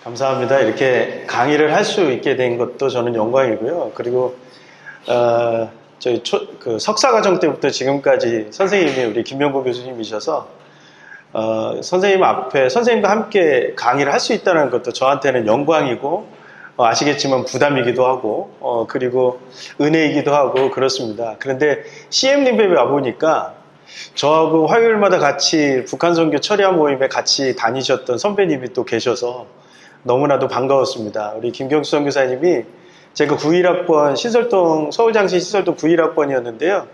감사합니다. 이렇게 강의를 할 수 있게 된 것도 저는 영광이고요. 그리고 저희 석사과정 때부터 지금까지 선생님이 우리 김명구 교수님이셔서 선생님 앞에 선생님과 함께 강의를 할 수 있다는 것도 저한테는 영광이고 아시겠지만 부담이기도 하고 그리고 은혜이기도 하고 그렇습니다. 그런데 CM님에 와보니까 저하고 화요일마다 같이 북한 선교 철야 모임에 같이 다니셨던 선배님이 또 계셔서 너무나도 반가웠습니다. 우리 김경수 선교사님이 제가 91학번 서울장신 시설동 91학번이었는데요.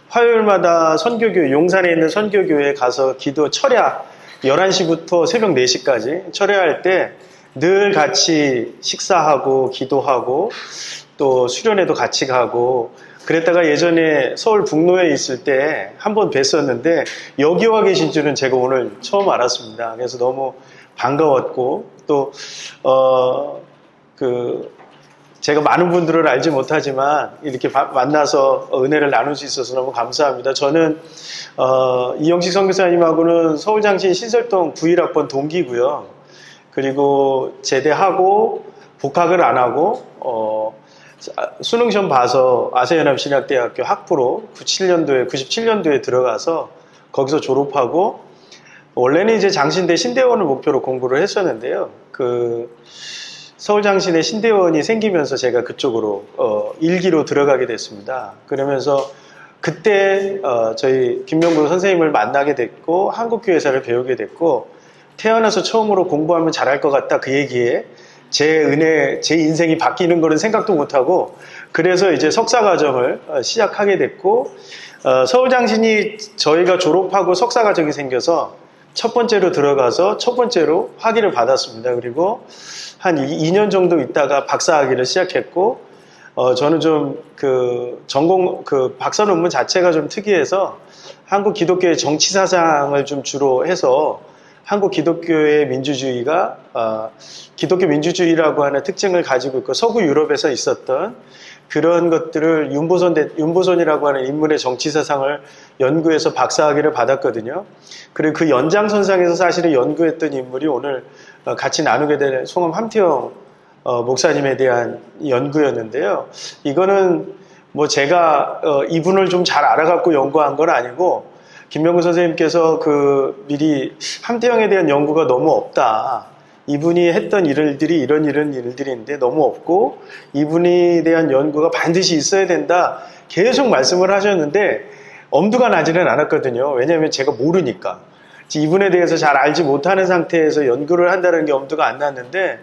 화요일마다 선교교회, 용산에 있는 선교교회에 가서 철야 11시부터 새벽 4시까지 철야할 때 늘 같이 식사하고 기도하고 또 수련회도 같이 가고 그랬다가 예전에 서울 북로에 있을 때 한번 뵀었는데 여기 와 계신 줄은 제가 오늘 처음 알았습니다. 그래서 너무 반가웠고 또 제가 많은 분들을 알지 못하지만 이렇게 만나서 은혜를 나눌 수 있어서 너무 감사합니다. 저는 이영식 선교사님하고는 서울장신 신설동 91학번 동기고요. 그리고 제대하고 복학을 안 하고 수능시험 봐서 아세연합신학대학교 학부로 97년도에 들어가서 거기서 졸업하고 원래는 이제 장신대 신대원을 목표로 공부를 했었는데요. 서울장신에 신대원이 생기면서 제가 그쪽으로 일기로 들어가게 됐습니다. 그러면서 그때 저희 김명구 선생님을 만나게 됐고 한국교회사를 배우게 됐고 태어나서 처음으로 공부하면 잘할 것 같다 그 얘기에 제 인생이 바뀌는 거는 생각도 못하고 그래서 이제 석사과정을 시작하게 됐고 서울장신이 저희가 졸업하고 석사과정이 생겨서 첫 번째로 들어가서 첫 번째로 학위를 받았습니다. 그리고 한 2년 정도 있다가 박사학위를 시작했고 저는 좀 박사 논문 자체가 좀 특이해서 한국 기독교의 정치 사상을 좀 주로 해서 한국 기독교의 민주주의가 기독교 민주주의라고 하는 특징을 가지고 있고 서구 유럽에서 있었던 그런 것들을 윤보선이라고 하는 인물의 정치 사상을 연구해서 박사학위를 받았거든요. 그리고 그 연장선상에서 사실은 연구했던 인물이 오늘 같이 나누게 될 송암 함태영 목사님에 대한 연구였는데요. 이거는 뭐 제가 이분을 좀 잘 알아갖고 연구한 건 아니고 김명구 선생님께서 미리 함태영에 대한 연구가 너무 없다. 이분이 했던 일들이 이런 일들인데 너무 없고 이분에 대한 연구가 반드시 있어야 된다. 계속 말씀을 하셨는데 엄두가 나지는 않았거든요. 왜냐하면 제가 모르니까. 이분에 대해서 잘 알지 못하는 상태에서 연구를 한다는 게 엄두가 안 났는데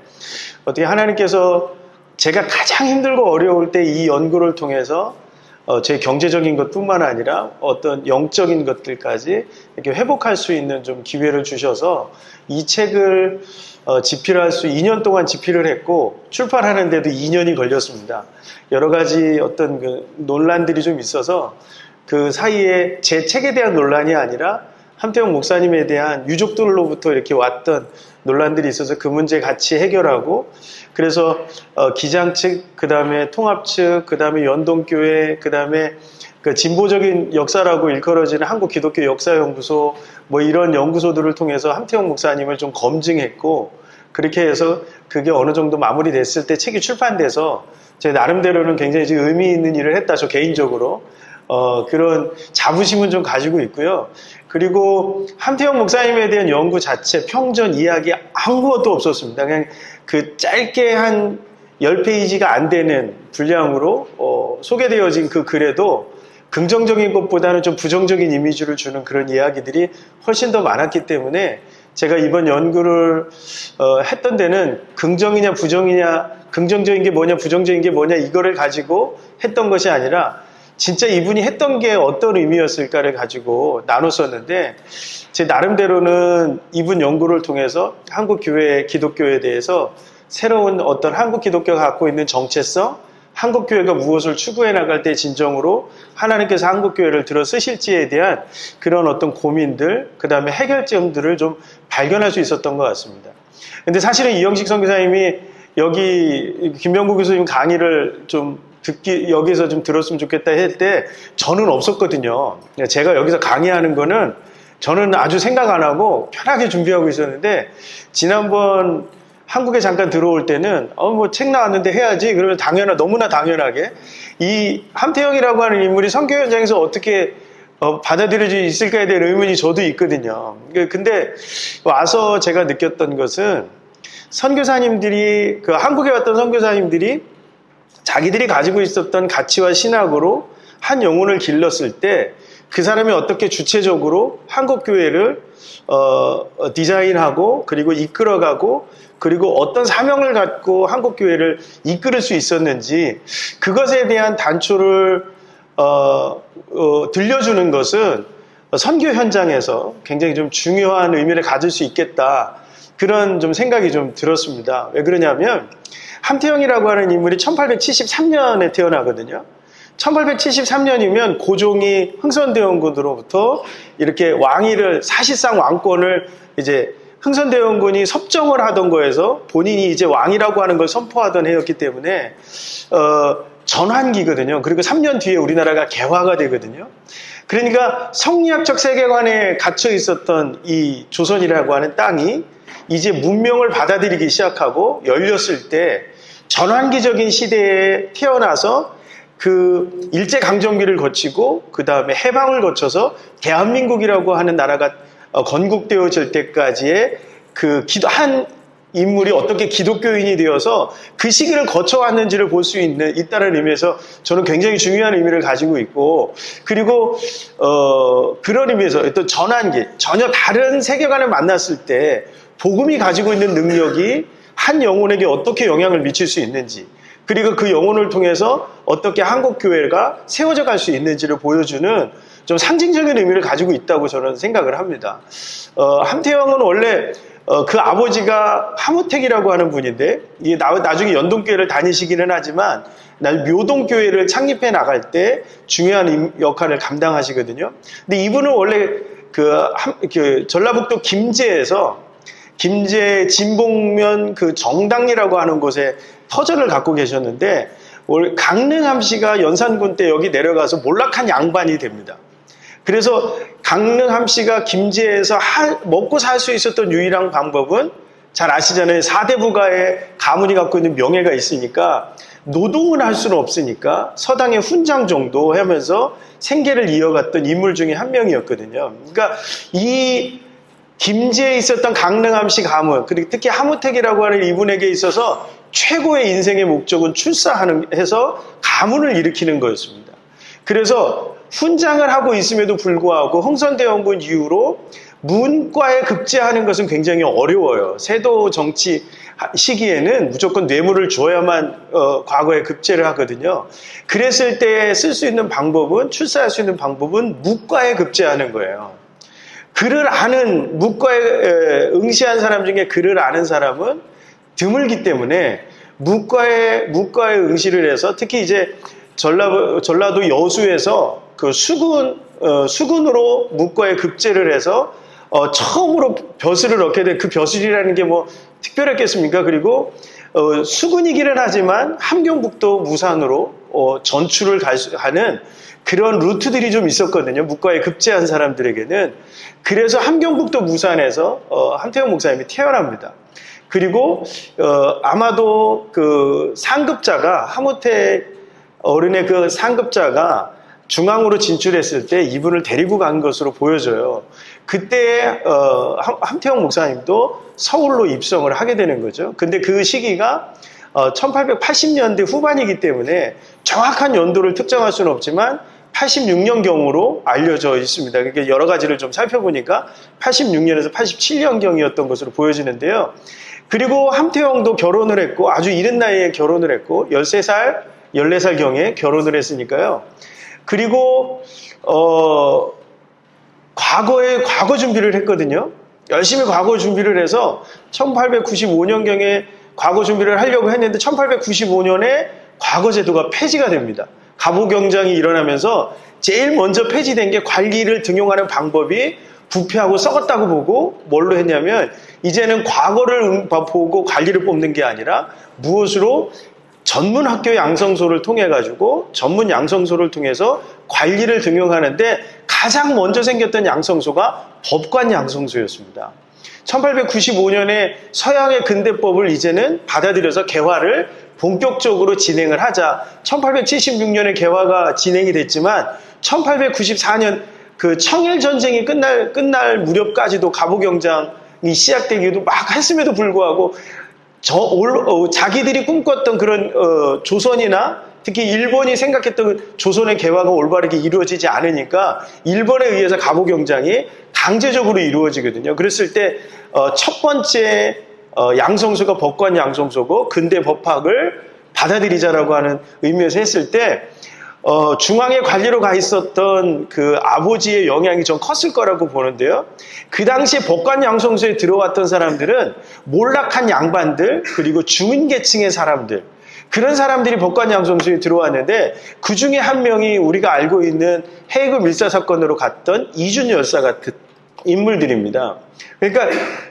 어떻게 하나님께서 제가 가장 힘들고 어려울 때 이 연구를 통해서 제 경제적인 것뿐만 아니라 어떤 영적인 것들까지 이렇게 회복할 수 있는 좀 기회를 주셔서 이 책을 집필할 수 2년 동안 집필을 했고 출판하는데도 2년이 걸렸습니다. 여러 가지 어떤 논란들이 좀 있어서 그 사이에 제 책에 대한 논란이 아니라 함태영 목사님에 대한 유족들로부터 이렇게 왔던 논란들이 있어서 그 문제 같이 해결하고 그래서 기장 측, 그 다음에 통합 측, 그 다음에 연동교회, 그 다음에 진보적인 역사라고 일컬어지는 한국기독교 역사연구소 뭐 이런 연구소들을 통해서 함태영 목사님을 좀 검증했고 그렇게 해서 그게 어느 정도 마무리됐을 때 책이 출판돼서 제 나름대로는 굉장히 의미 있는 일을 했다. 저 개인적으로 그런 자부심은 좀 가지고 있고요. 그리고 함태영 목사님에 대한 연구 자체, 평전 이야기 아무것도 없었습니다. 그냥 짧게 한 10페이지가 안 되는 분량으로 소개되어진 그 글에도 긍정적인 것보다는 좀 부정적인 이미지를 주는 그런 이야기들이 훨씬 더 많았기 때문에 제가 이번 연구를 했던 데는 긍정이냐 부정이냐, 긍정적인 게 뭐냐 부정적인 게 뭐냐 이거를 가지고 했던 것이 아니라 진짜 이분이 했던 게 어떤 의미였을까를 가지고 나눴었는데 제 나름대로는 이분 연구를 통해서 한국 교회, 기독교에 대해서 새로운 어떤 한국 기독교가 갖고 있는 정체성, 한국 교회가 무엇을 추구해 나갈 때 진정으로 하나님께서 한국 교회를 들어 쓰실지에 대한 그런 어떤 고민들, 그 다음에 해결점들을 좀 발견할 수 있었던 것 같습니다. 근데 사실은 이영식 선교사님이 여기 김명구 교수님 강의를 여기서 좀 들었으면 좋겠다 할 때 저는 없었거든요. 제가 여기서 강의하는 거는 저는 아주 생각 안 하고 편하게 준비하고 있었는데 지난번 한국에 잠깐 들어올 때는 뭐 책 나왔는데 해야지 그러면 너무나 당연하게 이 함태영이라고 하는 인물이 선교 현장에서 어떻게 받아들여질 수 있을까에 대한 의문이 저도 있거든요. 근데 와서 제가 느꼈던 것은 선교사님들이 한국에 왔던 선교사님들이 자기들이 가지고 있었던 가치와 신학으로 한 영혼을 길렀을 때 그 사람이 어떻게 주체적으로 한국 교회를 디자인하고 그리고 이끌어가고 그리고 어떤 사명을 갖고 한국 교회를 이끌을 수 있었는지 그것에 대한 단초를 들려주는 것은 선교 현장에서 굉장히 좀 중요한 의미를 가질 수 있겠다. 그런 좀 생각이 좀 들었습니다. 왜 그러냐면 함태영이라고 하는 인물이 1873년에 태어나거든요. 1873년이면 고종이 흥선대원군으로부터 이렇게 왕위를 사실상 왕권을 이제 흥선대원군이 섭정을 하던 거에서 본인이 이제 왕이라고 하는 걸 선포하던 해였기 때문에 전환기거든요. 그리고 3년 뒤에 우리나라가 개화가 되거든요. 그러니까 성리학적 세계관에 갇혀 있었던 이 조선이라고 하는 땅이 이제 문명을 받아들이기 시작하고 열렸을 때 전환기적인 시대에 태어나서 그 일제강점기를 거치고 그 다음에 해방을 거쳐서 대한민국이라고 하는 나라가 건국되어질 때까지의 한 인물이 어떻게 기독교인이 되어서 그 시기를 거쳐왔는지를 볼 수 있다는 의미에서 저는 굉장히 중요한 의미를 가지고 있고 그리고 그런 의미에서 또 전환기 전혀 다른 세계관을 만났을 때 복음이 가지고 있는 능력이 한 영혼에게 어떻게 영향을 미칠 수 있는지 그리고 그 영혼을 통해서 어떻게 한국 교회가 세워져 갈 수 있는지를 보여주는 좀 상징적인 의미를 가지고 있다고 저는 생각을 합니다. 함태영은 원래 그 아버지가 하무택이라고 하는 분인데 이게 나중에 연동교회를 다니시기는 하지만 묘동교회를 창립해 나갈 때 중요한 역할을 감당하시거든요. 근데 이분은 원래 전라북도 김제에서 김제 진봉면 정당리라고 하는 곳에 터전을 갖고 계셨는데 강릉함씨가 연산군 때 여기 내려가서 몰락한 양반이 됩니다. 그래서 강릉함씨가 김제에서 먹고 살 수 있었던 유일한 방법은 잘 아시잖아요. 사대부가의 가문이 갖고 있는 명예가 있으니까 노동을 할 수는 없으니까 서당의 훈장 정도 하면서 생계를 이어갔던 인물 중에 한 명이었거든요. 그러니까 이 김제에 있었던 강릉함씨 가문, 그리고 특히 하무택이라고 하는 이분에게 있어서 최고의 인생의 목적은 해서 가문을 일으키는 거였습니다. 그래서 훈장을 하고 있음에도 불구하고 흥선대원군 이후로 문과에 급제하는 것은 굉장히 어려워요. 세도 정치 시기에는 무조건 뇌물을 줘야만 과거에 급제를 하거든요. 그랬을 때 쓸 수 있는 방법은 출사할 수 있는 방법은 무과에 급제하는 거예요. 글을 아는 무과에 응시한 사람 중에 글을 아는 사람은 드물기 때문에 무과에 응시를 해서 특히 이제 전라도 여수에서 수군으로 무과에 급제를 해서 처음으로 벼슬을 얻게 된 그 벼슬이라는 게 뭐 특별했겠습니까? 그리고 수군이기는 하지만 함경북도 무산으로 전출을 가는 그런 루트들이 좀 있었거든요. 무과에 급제한 사람들에게는. 그래서 함경북도 무산에서 함태영 목사님이 태어납니다. 그리고 아마도 상급자가 하무택 어른의 상급자가 중앙으로 진출했을 때 이분을 데리고 간 것으로 보여져요. 그때 함태영 목사님도 서울로 입성을 하게 되는 거죠. 근데 그 시기가 1880년대 후반이기 때문에 정확한 연도를 특정할 수는 없지만 86년경으로 알려져 있습니다. 그러니까 여러 가지를 좀 살펴보니까 86년에서 87년경이었던 것으로 보여지는데요. 그리고 함태영도 결혼을 했고 아주 이른 나이에 결혼을 했고 13살, 14살경에 결혼을 했으니까요. 그리고 과거 준비를 했거든요. 열심히 과거 준비를 해서 1895년경에 과거 준비를 하려고 했는데 1895년에 과거 제도가 폐지가 됩니다. 갑오경장이 일어나면서 제일 먼저 폐지된 게 관리를 등용하는 방법이 부패하고 썩었다고 보고 뭘로 했냐면 이제는 과거를 보고 관리를 뽑는 게 아니라 무엇으로 전문 학교 양성소를 통해 가지고 전문 양성소를 통해서 관리를 등용하는데 가장 먼저 생겼던 양성소가 법관 양성소였습니다. 1895년에 서양의 근대법을 이제는 받아들여서 개화를 본격적으로 진행을 하자. 1876년에 개화가 진행이 됐지만 1894년 그 청일 전쟁이 끝날 무렵까지도 갑오경장이 시작되기도 막 했음에도 불구하고 자기들이 꿈꿨던 그런 조선이나 특히 일본이 생각했던 조선의 개화가 올바르게 이루어지지 않으니까 일본에 의해서 갑오경장이 강제적으로 이루어지거든요. 그랬을 때 첫 번째 양성소가 법관 양성소고 근대 법학을 받아들이자라고 하는 의미에서 했을 때 중앙에 관리로 가 있었던 그 아버지의 영향이 좀 컸을 거라고 보는데요. 그 당시에 법관 양성소에 들어왔던 사람들은 몰락한 양반들 그리고 중인계층의 사람들 그런 사람들이 법관 양성소에 들어왔는데 그 중에 한 명이 우리가 알고 있는 해외 밀사 사건으로 갔던 이준 열사 같은 인물들입니다. 그러니까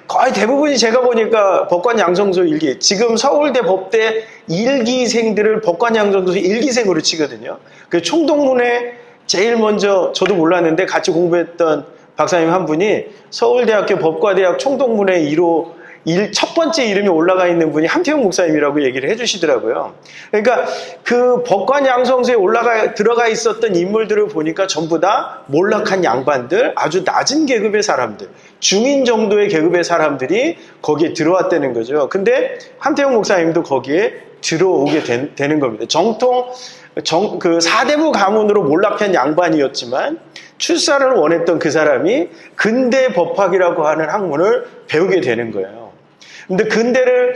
거의 대부분이 제가 보니까 법관 양성소 일기, 지금 서울대 법대 일기생들을 법관 양성소 일기생으로 치거든요. 그 총동문회 제일 먼저 저도 몰랐는데 같이 공부했던 박사님 한 분이 서울대학교 법과대학 총동문회 1호 첫 번째 이름이 올라가 있는 분이 함태용 목사님이라고 얘기를 해주시더라고요. 그러니까 그 법관 양성소에 들어가 있었던 인물들을 보니까 전부 다 몰락한 양반들, 아주 낮은 계급의 사람들, 중인 정도의 계급의 사람들이 거기에 들어왔다는 거죠. 근데 함태용 목사님도 거기에 들어오게 되는 겁니다. 정통 그 사대부 가문으로 몰락한 양반이었지만 출사를 원했던 그 사람이 근대 법학이라고 하는 학문을 배우게 되는 거예요. 근데 근대를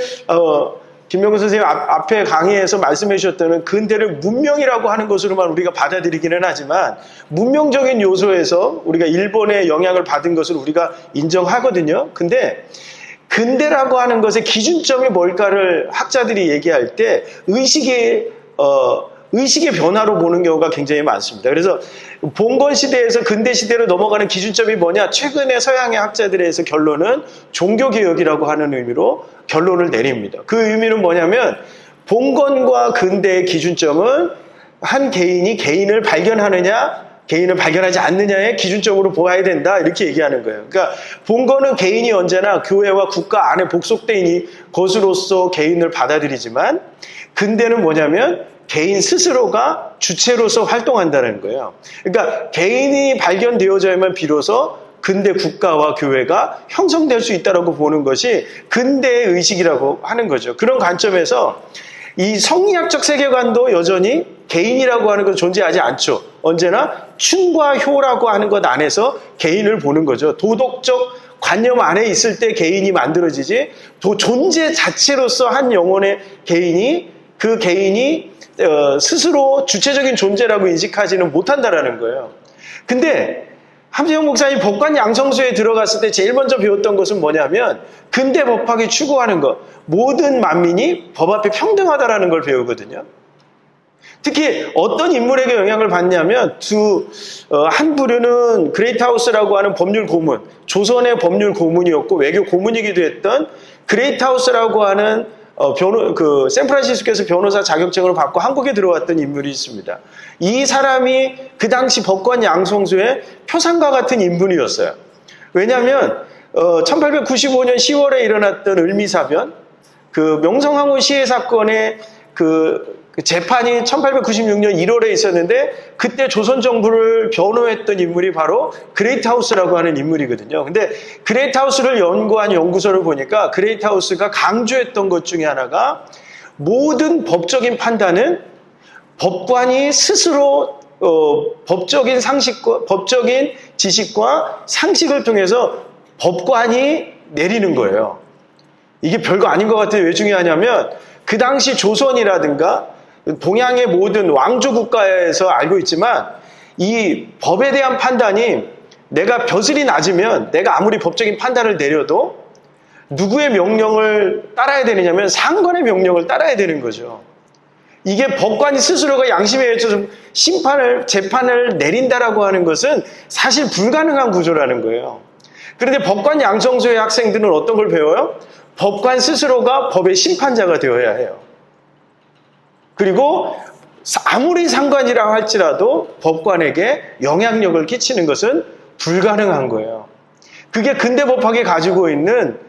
김명근 선생님 앞에 강의에서 말씀해 주셨던 근대를 문명이라고 하는 것으로만 우리가 받아들이기는 하지만 문명적인 요소에서 우리가 일본의 영향을 받은 것을 우리가 인정하거든요. 근데 근대라고 하는 것의 기준점이 뭘까를 학자들이 얘기할 때 의식의 변화로 보는 경우가 굉장히 많습니다. 그래서 봉건 시대에서 근대 시대로 넘어가는 기준점이 뭐냐? 최근에 서양의 학자들에서 결론은 종교개혁이라고 하는 의미로 결론을 내립니다. 그 의미는 뭐냐면 봉건과 근대의 기준점은 한 개인이 개인을 발견하느냐 개인을 발견하지 않느냐의 기준점으로 보아야 된다 이렇게 얘기하는 거예요. 그러니까 봉건은 개인이 언제나 교회와 국가 안에 복속되어 있는 것으로서 개인을 받아들이지만 근대는 뭐냐면 개인 스스로가 주체로서 활동한다는 거예요. 그러니까 개인이 발견되어져야만 비로소 근대 국가와 교회가 형성될 수 있다고 보는 것이 근대의 의식이라고 하는 거죠. 그런 관점에서 이 성리학적 세계관도 여전히 개인이라고 하는 건 존재하지 않죠. 언제나 춘과 효라고 하는 것 안에서 개인을 보는 거죠. 도덕적 관념 안에 있을 때 개인이 만들어지지 존재 자체로서 한 영혼의 개인이 그 개인이 스스로 주체적인 존재라고 인식하지는 못한다라는 거예요. 근데 함재영 목사님 법관 양성소에 들어갔을 때 제일 먼저 배웠던 것은 뭐냐면 근대 법학이 추구하는 것, 모든 만민이 법 앞에 평등하다라는 걸 배우거든요. 특히 어떤 인물에게 영향을 받냐면 한 부류는 그레이트하우스라고 하는 법률 고문, 조선의 법률 고문이었고 외교 고문이기도 했던 그레이트하우스라고 하는 샌프란시스코에서 변호사 자격증을 받고 한국에 들어왔던 인물이 있습니다. 이 사람이 그 당시 법관 양성소의 표상과 같은 인물이었어요. 왜냐하면 1895년 10월에 일어났던 을미사변, 그 명성황후 시해 사건의 그 재판이 1896년 1월에 있었는데 그때 조선 정부를 변호했던 인물이 바로 그레이트하우스라고 하는 인물이거든요. 근데 그레이트하우스를 연구한 연구소를 보니까 그레이트하우스가 강조했던 것 중에 하나가 모든 법적인 판단은 법관이 스스로 법적인 지식과 상식을 통해서 법관이 내리는 거예요. 이게 별거 아닌 것 같아요. 왜 중요하냐면 그 당시 조선이라든가 동양의 모든 왕조 국가에서 알고 있지만 이 법에 대한 판단이 내가 벼슬이 낮으면 내가 아무리 법적인 판단을 내려도 누구의 명령을 따라야 되느냐면 상관의 명령을 따라야 되는 거죠. 이게 법관이 스스로가 양심에 의해서 재판을 내린다라고 하는 것은 사실 불가능한 구조라는 거예요. 그런데 법관 양성소의 학생들은 어떤 걸 배워요? 법관 스스로가 법의 심판자가 되어야 해요. 그리고 아무리 상관이라 할지라도 법관에게 영향력을 끼치는 것은 불가능한 거예요. 그게 근대법학이 가지고 있는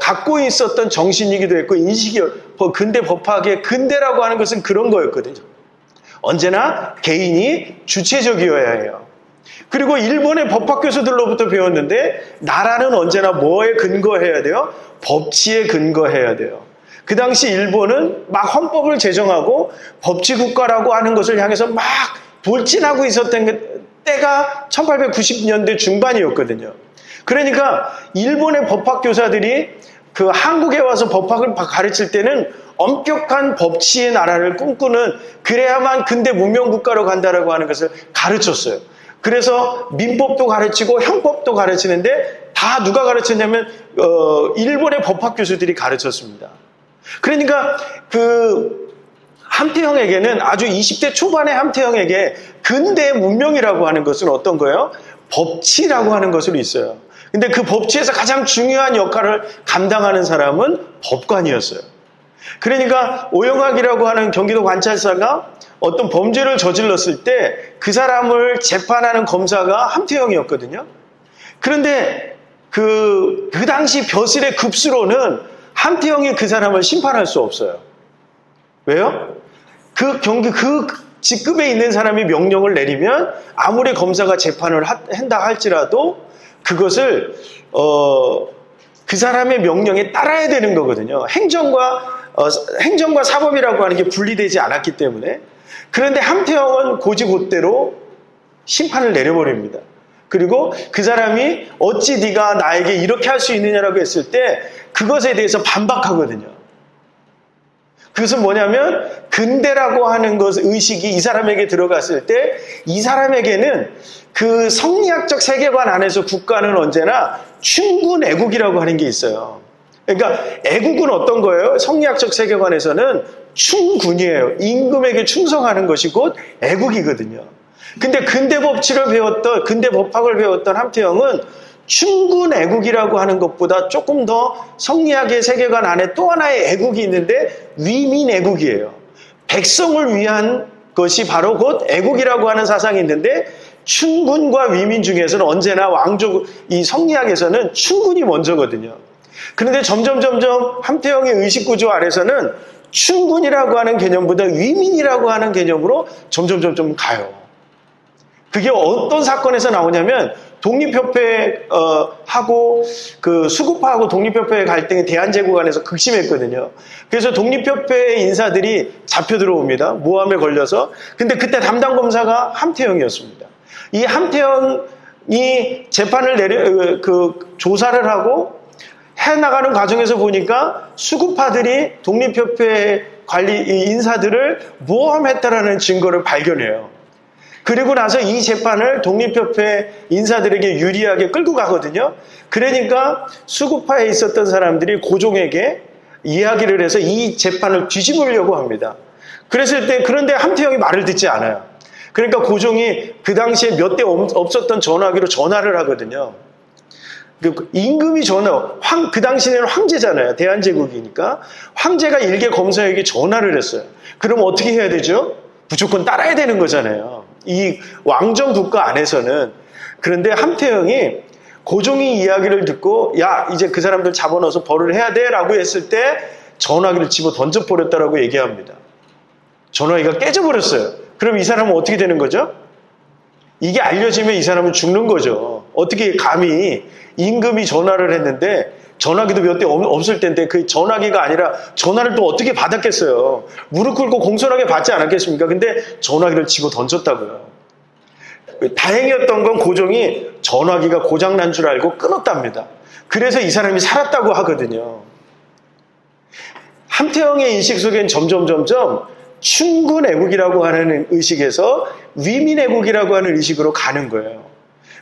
갖고 있었던 정신이기도 했고 인식이 근대법학의 근대라고 하는 것은 그런 거였거든요. 언제나 개인이 주체적이어야 해요. 그리고 일본의 법학 교수들로부터 배웠는데 나라는 언제나 뭐에 근거해야 돼요? 법치에 근거해야 돼요. 그 당시 일본은 막 헌법을 제정하고 법치국가라고 하는 것을 향해서 막 돌진하고 있었던 때가 1890년대 중반이었거든요. 그러니까 일본의 법학 교사들이 그 한국에 와서 법학을 가르칠 때는 엄격한 법치의 나라를 꿈꾸는 그래야만 근대 문명국가로 간다라고 하는 것을 가르쳤어요. 그래서 민법도 가르치고 형법도 가르치는데 다 누가 가르쳤냐면 일본의 법학 교수들이 가르쳤습니다. 그러니까 그 함태형에게는 아주 20대 초반의 함태형에게 근대 문명이라고 하는 것은 어떤 거예요? 법치라고 하는 것으로 있어요. 근데 그 법치에서 가장 중요한 역할을 감당하는 사람은 법관이었어요. 그러니까 오영학이라고 하는 경기도 관찰사가 어떤 범죄를 저질렀을 때 그 사람을 재판하는 검사가 함태형이었거든요. 그런데 그 당시 벼슬의 급수로는 함태형이 그 사람을 심판할 수 없어요. 왜요? 그 직급에 있는 사람이 명령을 내리면 아무리 검사가 재판을 한다 할지라도 그것을 그 사람의 명령에 따라야 되는 거거든요. 행정과 사법이라고 하는 게 분리되지 않았기 때문에. 그런데 함태형은 고지고대로 심판을 내려버립니다. 그리고 그 사람이 어찌 네가 나에게 이렇게 할 수 있느냐라고 했을 때 그것에 대해서 반박하거든요. 그것은 뭐냐면 근대라고 하는 의식이 이 사람에게 들어갔을 때 이 사람에게는 그 성리학적 세계관 안에서 국가는 언제나 충군 애국이라고 하는 게 있어요. 그러니까 애국은 어떤 거예요? 성리학적 세계관에서는 충군이에요. 임금에게 충성하는 것이 곧 애국이거든요. 근데 근대 법학을 배웠던 함태형은 충군 애국이라고 하는 것보다 조금 더 성리학의 세계관 안에 또 하나의 애국이 있는데 위민 애국이에요. 백성을 위한 것이 바로 곧 애국이라고 하는 사상이 있는데 충군과 위민 중에서는 언제나 이 성리학에서는 충군이 먼저거든요. 그런데 점점 함태형의 의식구조 아래서는 충군이라고 하는 개념보다 위민이라고 하는 개념으로 점점 가요. 그게 어떤 사건에서 나오냐면 독립협회하고 그 수구파하고 독립협회의 갈등이 대한제국안에서 극심했거든요. 그래서 독립협회 인사들이 잡혀 들어옵니다. 모함에 걸려서. 근데 그때 담당 검사가 함태형이었습니다. 이 함태형이 재판을 조사를 하고 해나가는 과정에서 보니까 수구파들이 독립협회 인사들을 모함했다라는 증거를 발견해요. 그리고 나서 이 재판을 독립협회 인사들에게 유리하게 끌고 가거든요. 그러니까 수구파에 있었던 사람들이 고종에게 이야기를 해서 이 재판을 뒤집으려고 합니다. 그런데 함태형이 말을 듣지 않아요. 그러니까 고종이 그 당시에 몇 대 없었던 전화기로 전화를 하거든요. 임금이 그 당시에는 황제잖아요. 대한제국이니까. 황제가 일개 검사에게 전화를 했어요. 그럼 어떻게 해야 되죠? 무조건 따라야 되는 거잖아요. 이 왕정 국가 안에서는. 그런데 함태형이 고종이 이야기를 듣고 야 이제 그 사람들 잡아넣어서 벌을 해야 돼 라고 했을 때 전화기를 집어 던져버렸다라고 얘기합니다. 전화기가 깨져버렸어요. 그럼 이 사람은 어떻게 되는 거죠? 이게 알려지면 이 사람은 죽는 거죠. 어떻게 감히 임금이 전화를 했는데 전화기도 몇 대 없을 텐데 그 전화기가 아니라 전화를 또 어떻게 받았겠어요. 무릎 꿇고 공손하게 받지 않았겠습니까? 근데 전화기를 집어 던졌다고요. 다행이었던 건 고종이 전화기가 고장난 줄 알고 끊었답니다. 그래서 이 사람이 살았다고 하거든요. 함태형의 인식 속엔 점점 충군 애국이라고 하는 의식에서 위민 애국이라고 하는 의식으로 가는 거예요.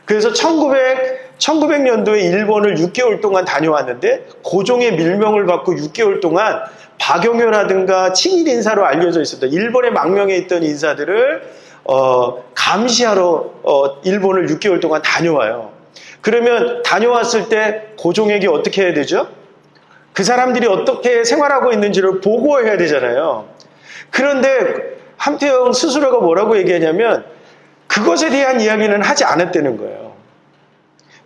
그래서 1900년도에 일본을 6개월 동안 다녀왔는데 고종의 밀명을 받고 6개월 동안 박영효라든가 친일 인사로 알려져 있었던 일본의 망명에 있던 인사들을 감시하러 일본을 6개월 동안 다녀와요. 그러면 다녀왔을 때 고종에게 어떻게 해야 되죠? 그 사람들이 어떻게 생활하고 있는지를 보고해야 되잖아요. 그런데 함태형 스스로가 뭐라고 얘기하냐면 그것에 대한 이야기는 하지 않았다는 거예요.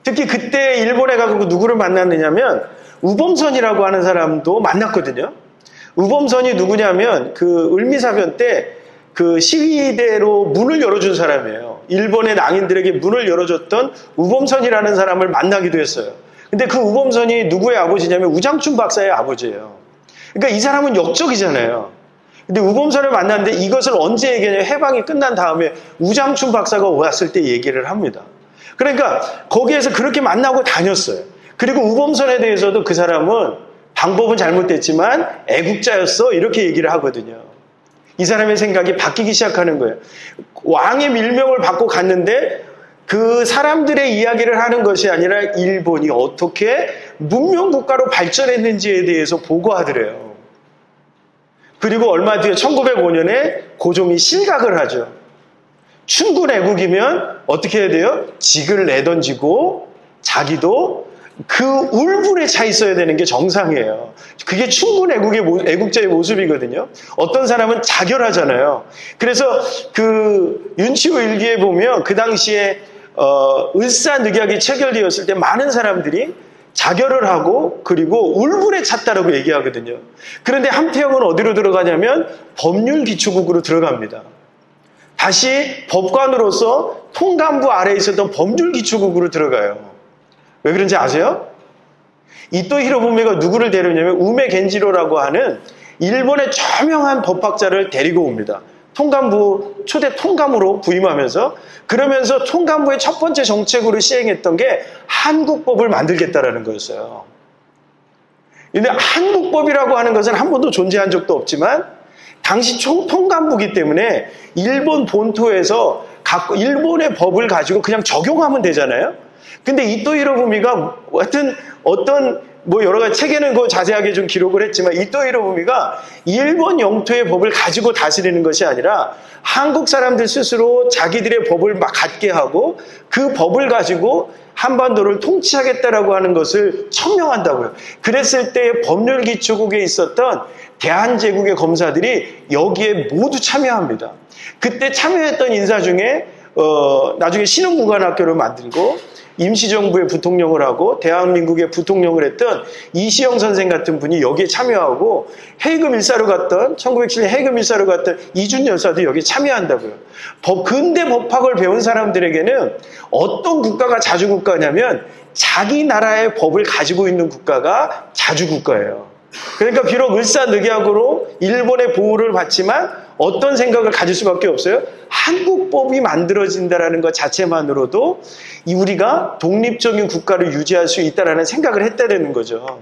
특히 그때 일본에 가고 누구를 만났느냐면 우범선이라고 하는 사람도 만났거든요. 우범선이 누구냐면 그 을미사변 때 그 시위대로 문을 열어준 사람이에요. 일본의 낭인들에게 문을 열어줬던 우범선이라는 사람을 만나기도 했어요. 근데 그 우범선이 누구의 아버지냐면 우장춘 박사의 아버지예요. 그러니까 이 사람은 역적이잖아요. 근데 우범선을 만났는데 이것을 언제 얘기하냐면 해방이 끝난 다음에 우장춘 박사가 왔을 때 얘기를 합니다. 그러니까 거기에서 그렇게 만나고 다녔어요. 그리고 우범선에 대해서도 그 사람은 방법은 잘못됐지만 애국자였어 이렇게 얘기를 하거든요. 이 사람의 생각이 바뀌기 시작하는 거예요. 왕의 밀명을 받고 갔는데 그 사람들의 이야기를 하는 것이 아니라 일본이 어떻게 문명국가로 발전했는지에 대해서 보고하더래요. 그리고 얼마 뒤에 1905년에 고종이 실각을 하죠. 춘군 애국이면 어떻게 해야 돼요? 직을 내던지고 자기도 그 울분에 차 있어야 되는 게 정상이에요. 그게 춘군 애국자의 모습이거든요. 어떤 사람은 자결하잖아요. 그래서 그 윤치호 일기에 보면 그 당시에 을사늑약이 체결되었을 때 많은 사람들이 자결을 하고 그리고 울분에 찼다라고 얘기하거든요. 그런데 함태영은 어디로 들어가냐면 법률기초국으로 들어갑니다. 다시 법관으로서 통감부 아래에 있었던 법률기초국으로 들어가요. 왜 그런지 아세요? 이토 히로부미가 누구를 데려오냐면 우메 겐지로라고 하는 일본의 저명한 법학자를 데리고 옵니다. 통감부 초대 통감으로 부임하면서 그러면서 통감부의 첫 번째 정책으로 시행했던 게 한국법을 만들겠다라는 거였어요. 근데 한국법이라고 하는 것은 한 번도 존재한 적도 없지만 당시 통감부기 때문에 일본 본토에서 일본의 법을 가지고 그냥 적용하면 되잖아요. 근데 이토 히로부미가 하여튼 어떤 여러 가지 책에는 그 자세하게 좀 기록을 했지만 이토 히로부미가 일본 영토의 법을 가지고 다스리는 것이 아니라 한국 사람들 스스로 자기들의 법을 막 갖게 하고 그 법을 가지고 한반도를 통치하겠다라고 하는 것을 천명한다고요. 그랬을 때 법률기초국에 있었던 대한제국의 검사들이 여기에 모두 참여합니다. 그때 참여했던 인사 중에 나중에 신흥무관학교를 만들고 임시정부의 부통령을 하고 대한민국의 부통령을 했던 이시영 선생 같은 분이 여기에 참여하고 해금 일사로 갔던 1907년 해금 일사로 갔던 이준 열사도 여기에 참여한다고요. 근대 법학을 배운 사람들에게는 어떤 국가가 자주국가냐면 자기 나라의 법을 가지고 있는 국가가 자주국가예요. 그러니까 비록 을사늑약으로 일본의 보호를 받지만 어떤 생각을 가질 수밖에 없어요? 한국법이 만들어진다는 것 자체만으로도 우리가 독립적인 국가를 유지할 수 있다는 생각을 했다는 거죠.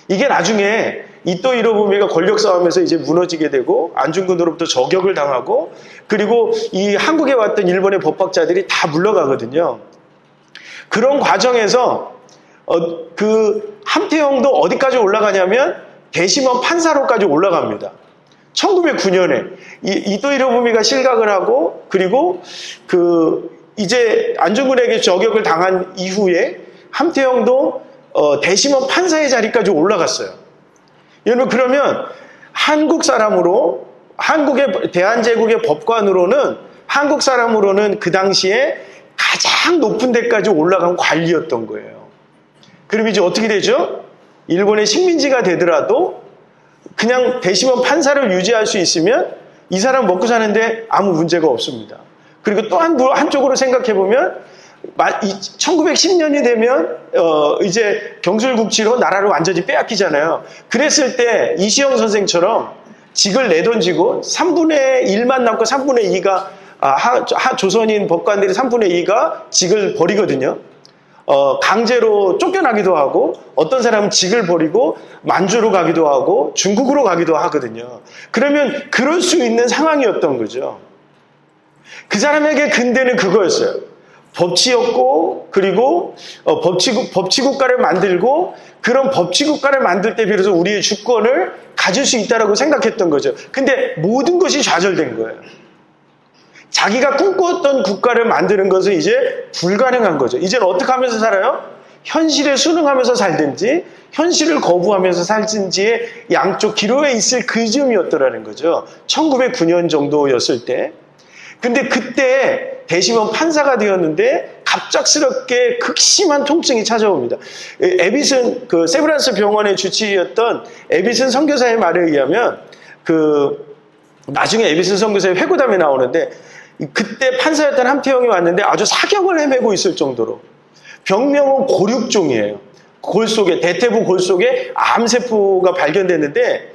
이게 나중에 이토 히로부미가 권력 싸움에서 이제 무너지게 되고 안중근으로부터 저격을 당하고 그리고 이 한국에 왔던 일본의 법학자들이 다 물러가거든요. 그런 과정에서 그 함태영도 어디까지 올라가냐면 대심원 판사로까지 올라갑니다. 1909년에 이토 히로부미가 실각을 하고 그리고 이제 안중근에게 저격을 당한 이후에 함태영도 대심원 판사의 자리까지 올라갔어요. 여러분 그러면 한국 사람으로 한국의 대한제국의 법관으로는 한국 사람으로는 그 당시에 가장 높은 데까지 올라간 관리였던 거예요. 그럼 이제 어떻게 되죠? 일본의 식민지가 되더라도 그냥 대심원 판사를 유지할 수 있으면 이 사람 먹고 사는데 아무 문제가 없습니다. 그리고 또 한쪽으로 생각해보면 1910년이 되면 이제 경술국치로 나라를 완전히 빼앗기잖아요. 그랬을 때 이시영 선생처럼 직을 내던지고 3분의 1만 남고 3분의 2가 조선인 법관들이 3분의 2가 직을 버리거든요. 강제로 쫓겨나기도 하고 어떤 사람은 직을 버리고 만주로 가기도 하고 중국으로 가기도 하거든요. 그러면 그럴 수 있는 상황이었던 거죠. 그 사람에게 근대는 그거였어요. 법치였고 그리고 법치국가를 만들고 그런 법치국가를 만들 때 비로소 우리의 주권을 가질 수 있다고 생각했던 거죠. 근데 모든 것이 좌절된 거예요. 자기가 꿈꿨던 국가를 만드는 것은 이제 불가능한 거죠. 이제는 어떻게 하면서 살아요? 현실에 순응하면서 살든지 현실을 거부하면서 살든지의 양쪽 기로에 있을 그 즈음이었더라는 거죠. 1909년 정도였을 때. 근데 그때 대심원 판사가 되었는데 갑작스럽게 극심한 통증이 찾아옵니다. 에비슨 그 세브란스 병원의 주치의였던 에비슨 선교사의 말에 의하면 나중에 에비슨 선교사의 회고담에 나오는데 그때 판사였던 함태영이 왔는데 아주 사경을 헤매고 있을 정도로 병명은 고륙종이에요. 대퇴부 골 속에 암세포가 발견됐는데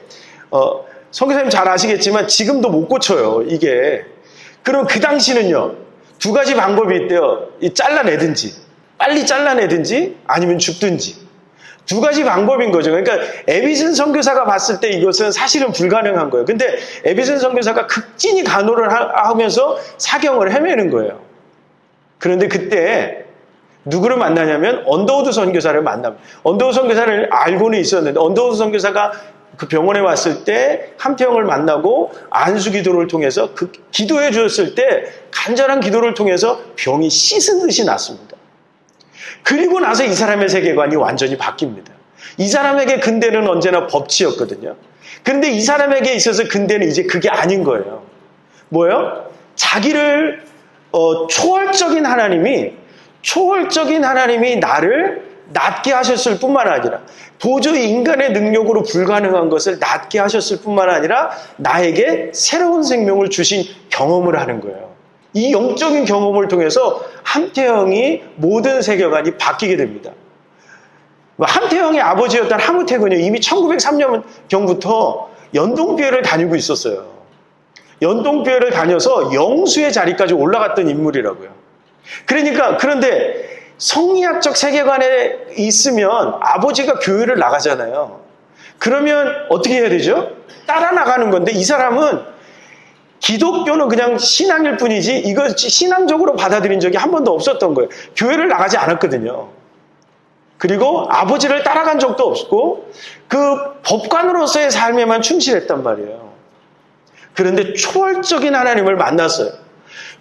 선교사님 잘 아시겠지만 지금도 못 고쳐요. 이게. 그럼 그 당시는요. 두 가지 방법이 있대요. 잘라내든지 빨리 잘라내든지 아니면 죽든지. 두 가지 방법인 거죠. 그러니까 에비슨 선교사가 봤을 때 이것은 사실은 불가능한 거예요. 근데 에비슨 선교사가 극진히 간호를 하면서 사경을 헤매는 거예요. 그런데 그때 누구를 만나냐면 언더우드 선교사를 만납니다. 언더우드 선교사를 알고는 있었는데 언더우드 선교사가 그 병원에 왔을 때 함태영을 만나고 안수기도를 통해서 그 기도해 주었을 때 간절한 기도를 통해서 병이 씻은 듯이 났습니다. 그리고 나서 이 사람의 세계관이 완전히 바뀝니다. 이 사람에게 근대는 언제나 법치였거든요. 그런데 이 사람에게 있어서 근대는 이제 그게 아닌 거예요. 뭐예요? 자기를 초월적인 하나님이 나를 낫게 하셨을 뿐만 아니라 도저히 인간의 능력으로 불가능한 것을 낫게 하셨을 뿐만 아니라 나에게 새로운 생명을 주신 경험을 하는 거예요. 이 영적인 경험을 통해서 함태영이 모든 세계관이 바뀌게 됩니다. 함태영의 아버지였던 하무택은요, 이미 1903년경부터 연동교회를 다니고 있었어요. 연동교회를 다녀서 영수의 자리까지 올라갔던 인물이라고요. 그런데 성리학적 세계관에 있으면 아버지가 교회를 나가잖아요. 그러면 어떻게 해야 되죠? 따라 나가는 건데 이 사람은 기독교는 그냥 신앙일 뿐이지 이거 신앙적으로 받아들인 적이 한 번도 없었던 거예요. 교회를 나가지 않았거든요. 그리고 아버지를 따라간 적도 없고 그 법관으로서의 삶에만 충실했단 말이에요. 그런데 초월적인 하나님을 만났어요.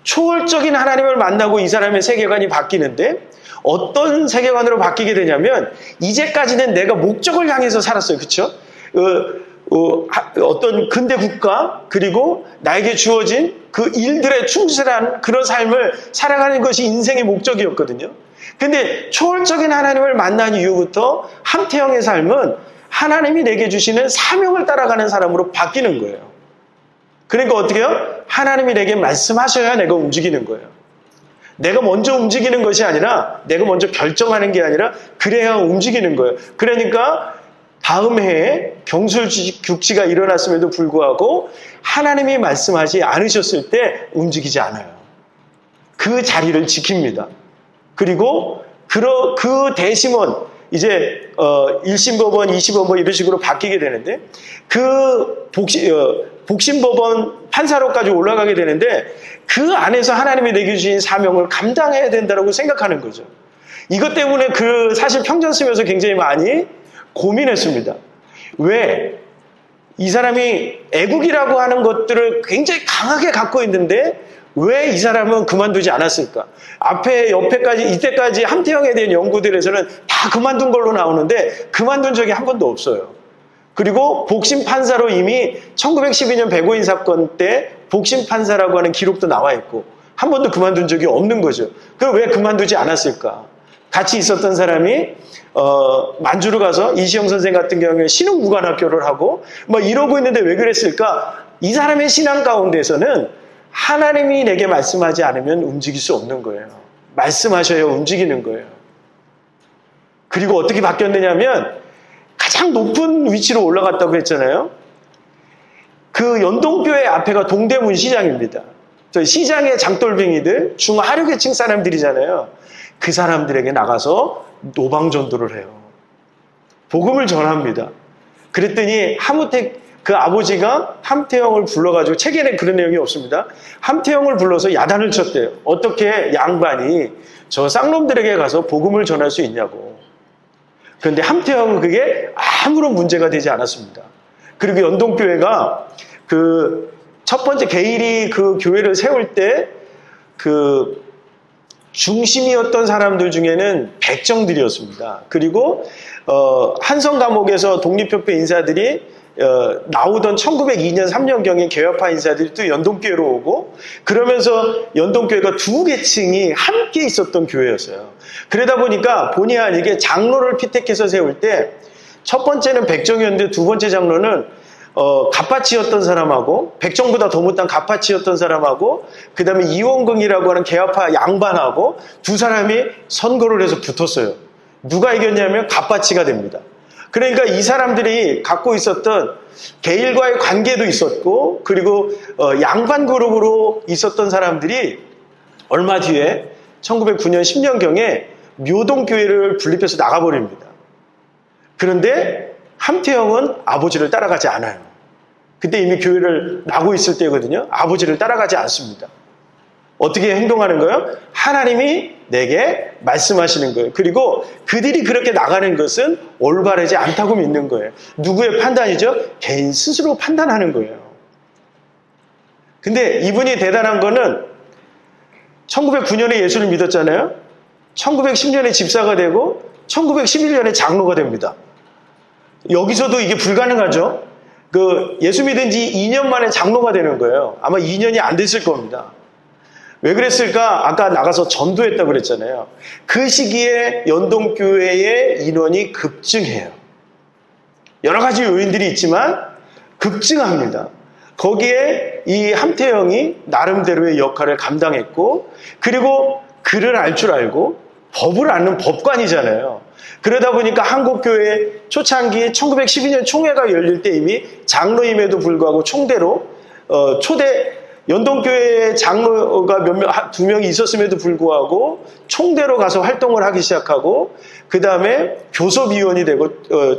초월적인 하나님을 만나고 이 사람의 세계관이 바뀌는데 어떤 세계관으로 바뀌게 되냐면 이제까지는 내가 목적을 향해서 살았어요. 그렇죠? 어떤 근대 국가 그리고 나에게 주어진 그 일들에 충실한 그런 삶을 살아가는 것이 인생의 목적이었거든요. 근데 초월적인 하나님을 만난 이후부터 함태영의 삶은 하나님이 내게 주시는 사명을 따라가는 사람으로 바뀌는 거예요. 그러니까 어떻게 해요? 하나님이 내게 말씀하셔야 내가 움직이는 거예요. 내가 먼저 움직이는 것이 아니라 내가 먼저 결정하는 게 아니라 그래야 움직이는 거예요. 그러니까 다음 해에 경술국지가 일어났음에도 불구하고 하나님이 말씀하지 않으셨을 때 움직이지 않아요. 그 자리를 지킵니다. 그리고 그 대심원 이제 1심법원, 2심법원 이런 식으로 바뀌게 되는데 그 복심법원 판사로까지 올라가게 되는데 그 안에서 하나님이 내게 주신 사명을 감당해야 된다고 생각하는 거죠. 이것 때문에 사실 평전 쓰면서 굉장히 많이 고민했습니다. 왜? 이 사람이 애국이라고 하는 것들을 굉장히 강하게 갖고 있는데 왜 이 사람은 그만두지 않았을까? 이때까지 함태영에 대한 연구들에서는 다 그만둔 걸로 나오는데 그만둔 적이 한 번도 없어요. 그리고 복심 판사로 이미 1912년 백오인 사건 때 복심 판사라고 하는 기록도 나와 있고 한 번도 그만둔 적이 없는 거죠. 그럼 왜 그만두지 않았을까? 같이 있었던 사람이 만주로 가서 이시영 선생 같은 경우에 신흥무관학교를 하고 이러고 있는데 왜 그랬을까? 이 사람의 신앙 가운데서는 하나님이 내게 말씀하지 않으면 움직일 수 없는 거예요. 말씀하셔야 움직이는 거예요. 그리고 어떻게 바뀌었느냐면 가장 높은 위치로 올라갔다고 했잖아요. 그 연동교회 앞에가 동대문 시장입니다. 저 시장의 장돌뱅이들, 중하류계층 사람들이잖아요. 그 사람들에게 나가서 노방전도를 해요. 복음을 전합니다. 그랬더니 하무택 그 아버지가 함태영을 불러가지고 책에는 그런 내용이 없습니다. 함태영을 불러서 야단을 쳤대요. 어떻게 양반이 저 쌍놈들에게 가서 복음을 전할 수 있냐고. 그런데 함태영은 그게 아무런 문제가 되지 않았습니다. 그리고 연동교회가 그 첫 번째 게일이 그 교회를 세울 때 그 중심이었던 사람들 중에는 백정들이었습니다. 그리고 한성 감옥에서 독립협회 인사들이 나오던 1902년 3년경에 개혁파 인사들이 또 연동교회로 오고 그러면서 연동교회가 두 계층이 함께 있었던 교회였어요. 그러다 보니까 본의 아니게 장로를 피택해서 세울 때 첫 번째는 백정이었는데 두 번째 장로는 갑파치였던 사람하고 백정보다 더 못한 갑파치였던 사람하고 그 다음에 이원긍이라고 하는 개혁파 양반하고 두 사람이 선거를 해서 붙었어요. 누가 이겼냐면 갑파치가 됩니다. 그러니까 이 사람들이 갖고 있었던 개일과의 관계도 있었고 그리고 양반 그룹으로 있었던 사람들이 얼마 뒤에 1909년 10년경에 묘동교회를 분립해서 나가버립니다. 그런데 함태영은 아버지를 따라가지 않아요. 그때 이미 교회를 나고 있을 때거든요. 아버지를 따라가지 않습니다. 어떻게 행동하는 거예요? 하나님이 내게 말씀하시는 거예요. 그리고 그들이 그렇게 나가는 것은 올바르지 않다고 믿는 거예요. 누구의 판단이죠? 개인 스스로 판단하는 거예요. 근데 이분이 대단한 거는 1909년에 예수를 믿었잖아요. 1910년에 집사가 되고 1911년에 장로가 됩니다. 여기서도 이게 불가능하죠. 예수 믿은 지 2년 만에 장로가 되는 거예요. 아마 2년이 안 됐을 겁니다. 왜 그랬을까? 아까 나가서 전도했다고 그랬잖아요. 그 시기에 연동교회의 인원이 급증해요. 여러 가지 요인들이 있지만 급증합니다. 거기에 이 함태영이 나름대로의 역할을 감당했고 그리고 글을 알 줄 알고 법을 아는 법관이잖아요. 그러다 보니까 한국교회 초창기 1912년 총회가 열릴 때 이미 장로임에도 불구하고 총대로 초대 연동교회 장로가 두 명이 있었음에도 불구하고 총대로 가서 활동을 하기 시작하고 그 다음에 교섭위원이 되고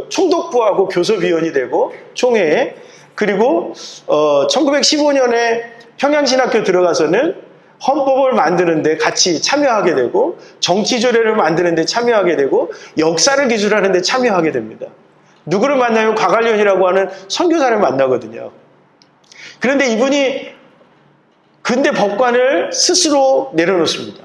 총독부하고 교섭위원이 되고 총회에 그리고 1915년에 평양신학교 들어가서는 헌법을 만드는데 같이 참여하게 되고 정치조례를 만드는데 참여하게 되고 역사를 기술하는데 참여하게 됩니다. 누구를 만나면 과관련이라고 하는 선교사를 만나거든요. 그런데 이분이 근대 법관을 스스로 내려놓습니다.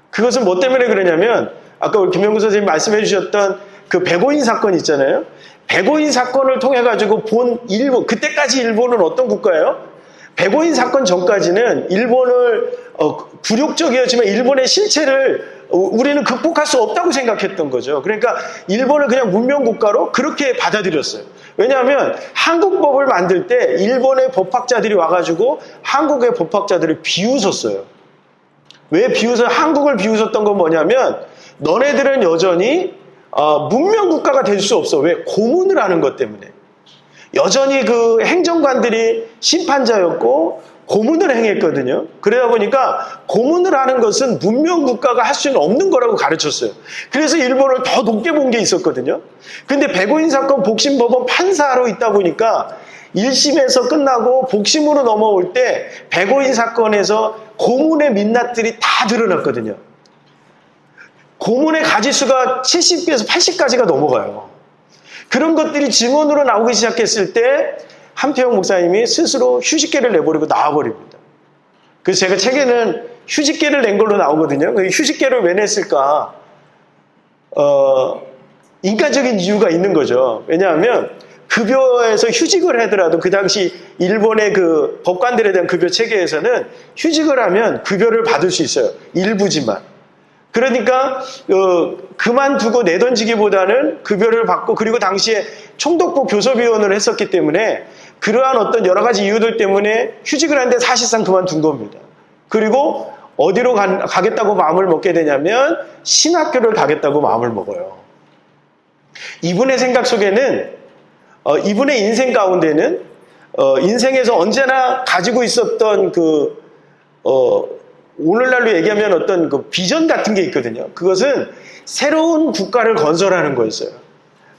그것은 뭐 때문에 그러냐면 아까 우리 김영구 선생님 말씀해 주셨던 그 백오인 사건 있잖아요. 백오인 사건을 통해 가지고 본 일본, 그때까지 일본은 어떤 국가예요? 백오인 사건 전까지는 일본을 굴욕적이었지만 일본의 실체를 우리는 극복할 수 없다고 생각했던 거죠. 그러니까 일본을 그냥 문명국가로 그렇게 받아들였어요. 왜냐하면 한국법을 만들 때 일본의 법학자들이 와가지고 한국의 법학자들을 비웃었어요. 왜 한국을 비웃었던 건 뭐냐면 너네들은 여전히 문명국가가 될 수 없어. 왜? 고문을 하는 것 때문에. 여전히 그 행정관들이 심판자였고 고문을 행했거든요. 그러다 보니까 고문을 하는 것은 문명국가가 할 수는 없는 거라고 가르쳤어요. 그래서 일본을 더 높게 본 게 있었거든요. 근데 백오인 사건 복심법원 판사로 있다 보니까 1심에서 끝나고 복심으로 넘어올 때 백오인 사건에서 고문의 민낯들이 다 드러났거든요. 고문의 가지수가 70에서 80까지가 넘어가요. 그런 것들이 증언으로 나오기 시작했을 때 함태영 목사님이 스스로 휴직계를 내버리고 나와버립니다. 그래서 제가 책에는 휴직계를 낸 걸로 나오거든요. 휴직계를 왜 냈을까? 인간적인 이유가 있는 거죠. 왜냐하면 급여에서 휴직을 하더라도 그 당시 일본의 그 법관들에 대한 급여 체계에서는 휴직을 하면 급여를 받을 수 있어요. 일부지만. 그러니까 그만두고 내던지기보다는 급여를 받고 그리고 당시에 총독부 교섭위원을 했었기 때문에 그러한 어떤 여러 가지 이유들 때문에 휴직을 하는데 사실상 그만둔 겁니다. 그리고 어디로 가겠다고 마음을 먹게 되냐면 신학교를 가겠다고 마음을 먹어요. 이분의 생각 속에는 이분의 인생 가운데는 인생에서 언제나 가지고 있었던 오늘날로 얘기하면 어떤 그 비전 같은 게 있거든요. 그것은 새로운 국가를 건설하는 거였어요.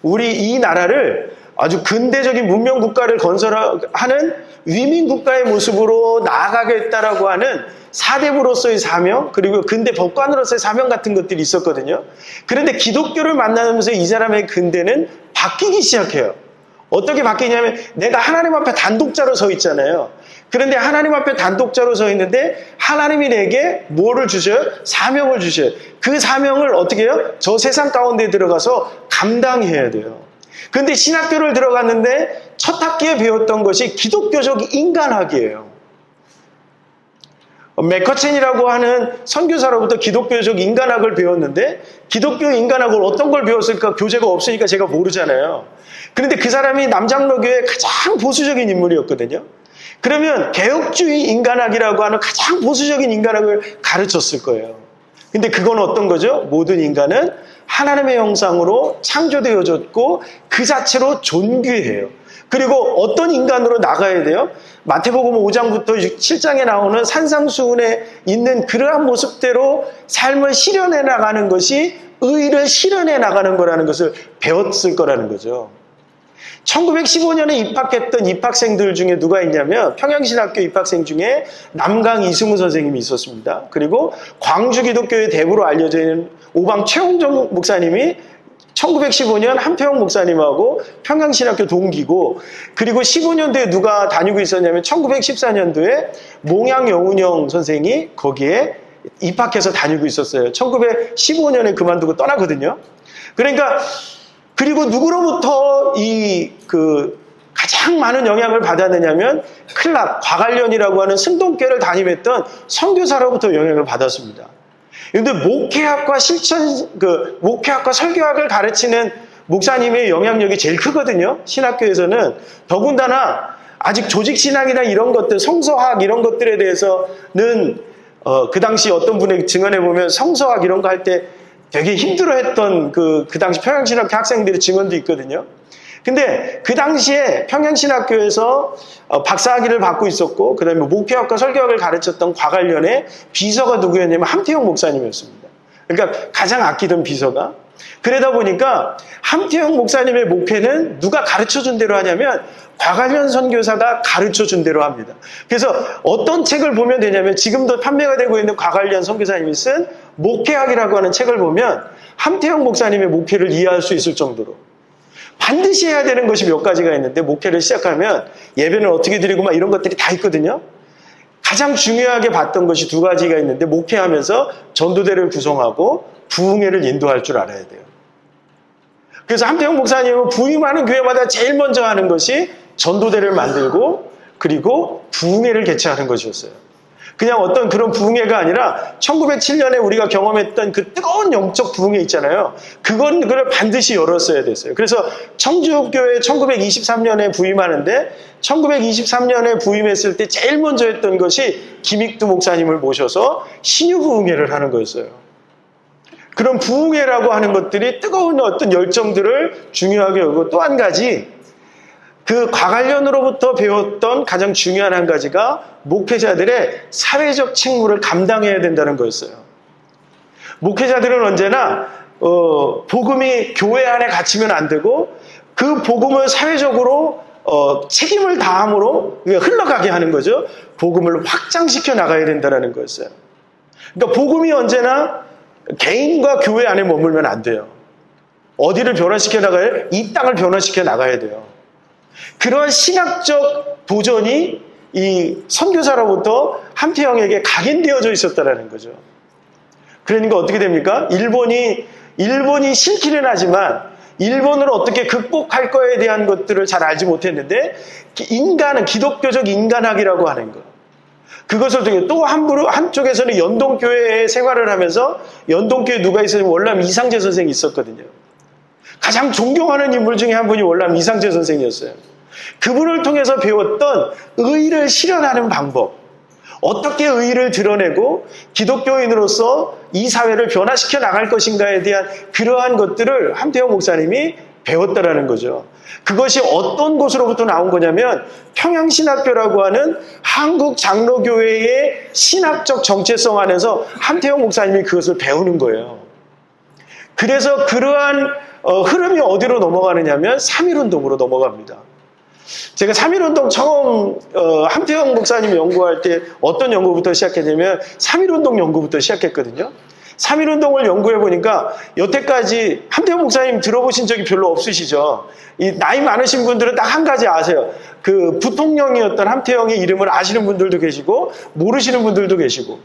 우리 이 나라를 아주 근대적인 문명 국가를 건설하는 위민 국가의 모습으로 나아가겠다라고 하는 사대부로서의 사명, 그리고 근대 법관으로서의 사명 같은 것들이 있었거든요. 그런데 기독교를 만나면서 이 사람의 근대는 바뀌기 시작해요. 어떻게 바뀌냐면 내가 하나님 앞에 단독자로 서 있잖아요. 그런데 하나님 앞에 단독자로 서 있는데 하나님이 내게 뭐를 주셔요? 사명을 주셔요. 그 사명을 어떻게 해요? 저 세상 가운데 들어가서 감당해야 돼요. 그런데 신학교를 들어갔는데 첫 학기에 배웠던 것이 기독교적 인간학이에요. 맥커첸이라고 하는 선교사로부터 기독교적 인간학을 배웠는데 기독교 인간학을 어떤 걸 배웠을까 교재가 없으니까 제가 모르잖아요. 그런데 그 사람이 남장로교의 가장 보수적인 인물이었거든요. 그러면 개혁주의 인간학이라고 하는 가장 보수적인 인간학을 가르쳤을 거예요. 근데 그건 어떤 거죠? 모든 인간은 하나님의 형상으로 창조되어졌고 그 자체로 존귀해요. 그리고 어떤 인간으로 나가야 돼요? 마태복음 5장부터 7장에 나오는 산상수훈에 있는 그러한 모습대로 삶을 실현해 나가는 것이 의를 실현해 나가는 거라는 것을 배웠을 거라는 거죠. 1915년에 입학했던 입학생들 중에 누가 있냐면 평양신학교 입학생 중에 남강 이승우 선생님이 있었습니다. 그리고 광주기독교의 대부로 알려져 있는 오방 최홍정 목사님이 1915년 한평 목사님하고 평양신학교 동기고, 그리고 15년도에 누가 다니고 있었냐면 1914년도에 몽양여운영 선생이 거기에 입학해서 다니고 있었어요. 1915년에 그만두고 떠나거든요. 그러니까 그리고 누구로부터 가장 많은 영향을 받았느냐면 클락, 과관련이라고 하는 승동교를 담임했던 선교사로부터 영향을 받았습니다. 그런데 목회학과 목회학과 설교학을 가르치는 목사님의 영향력이 제일 크거든요. 신학교에서는. 더군다나 아직 조직신학이나 이런 것들, 성서학 이런 것들에 대해서는 그 당시 어떤 분에게 증언해보면 성서학 이런 거 할 때 되게 힘들어했던 그 당시 평양신학교 학생들의 증언도 있거든요. 근데 그 당시에 평양신학교에서 박사학위를 받고 있었고, 그 다음에 목회학과 설교학을 가르쳤던 과관련의 비서가 누구였냐면 함태영 목사님이었습니다. 그러니까 가장 아끼던 비서가. 그러다 보니까 함태영 목사님의 목회는 누가 가르쳐준 대로 하냐면 과관련 선교사가 가르쳐준 대로 합니다. 그래서 어떤 책을 보면 되냐면 지금도 판매가 되고 있는 과관련 선교사님이 쓴 목회학이라고 하는 책을 보면 함태영 목사님의 목회를 이해할 수 있을 정도로 반드시 해야 되는 것이 몇 가지가 있는데, 목회를 시작하면 예배는 어떻게 드리고 막 이런 것들이 다 있거든요. 가장 중요하게 봤던 것이 두 가지가 있는데, 목회하면서 전도대를 구성하고 부흥회를 인도할 줄 알아야 돼요. 그래서 함태영 목사님은 부임하는 교회마다 제일 먼저 하는 것이 전도대를 만들고 그리고 부흥회를 개최하는 것이었어요. 그냥 어떤 그런 부흥회가 아니라 1907년에 우리가 경험했던 그 뜨거운 영적 부흥회 있잖아요. 그걸 반드시 열었어야 됐어요. 그래서 청주교회 1923년에 부임하는데 1923년에 부임했을 때 제일 먼저 했던 것이 김익두 목사님을 모셔서 신유부흥회를 하는 거였어요. 그런 부흥회라고 하는 것들이 뜨거운 어떤 열정들을 중요하게 여기고, 또 한 가지 그 과관련으로부터 배웠던 가장 중요한 한 가지가 목회자들의 사회적 책무를 감당해야 된다는 거였어요. 목회자들은 언제나 복음이 교회 안에 갇히면 안 되고 그 복음을 사회적으로 책임을 다함으로 흘러가게 하는 거죠. 복음을 확장시켜 나가야 된다는 거였어요. 그러니까 복음이 언제나 개인과 교회 안에 머물면 안 돼요. 어디를 변화시켜 나가야 돼요? 이 땅을 변화시켜 나가야 돼요. 그러한 신학적 도전이 이 선교사로부터 함태영에게 각인되어져 있었다는 거죠. 그러니까 어떻게 됩니까? 일본이 싫기는 하지만 일본을 어떻게 극복할 거에 대한 것들을 잘 알지 못했는데, 인간은 기독교적 인간학이라고 하는 거, 그것을 통해 또 한쪽에서는 연동교회에 생활을 하면서, 연동교회 누가 있었냐면 월남 이상재 선생이 있었거든요. 가장 존경하는 인물 중에 한 분이 월남 이상재 선생이었어요. 그분을 통해서 배웠던 의를 실현하는 방법, 어떻게 의를 드러내고 기독교인으로서 이 사회를 변화시켜 나갈 것인가에 대한 그러한 것들을 함태영 목사님이 배웠다라는 거죠. 그것이 어떤 곳으로부터 나온 거냐면 평양신학교라고 하는 한국 장로교회의 신학적 정체성 안에서 함태영 목사님이 그것을 배우는 거예요. 그래서 그러한 흐름이 어디로 넘어가느냐면 3.1운동으로 넘어갑니다. 제가 3.1운동 처음 함태영 목사님이 연구할 때 어떤 연구부터 시작했냐면 3.1운동 연구부터 시작했거든요. 3.1운동을 연구해보니까 여태까지 함태영 목사님 들어보신 적이 별로 없으시죠? 이 나이 많으신 분들은 딱 한 가지 아세요. 그 부통령이었던 함태영의 이름을 아시는 분들도 계시고 모르시는 분들도 계시고.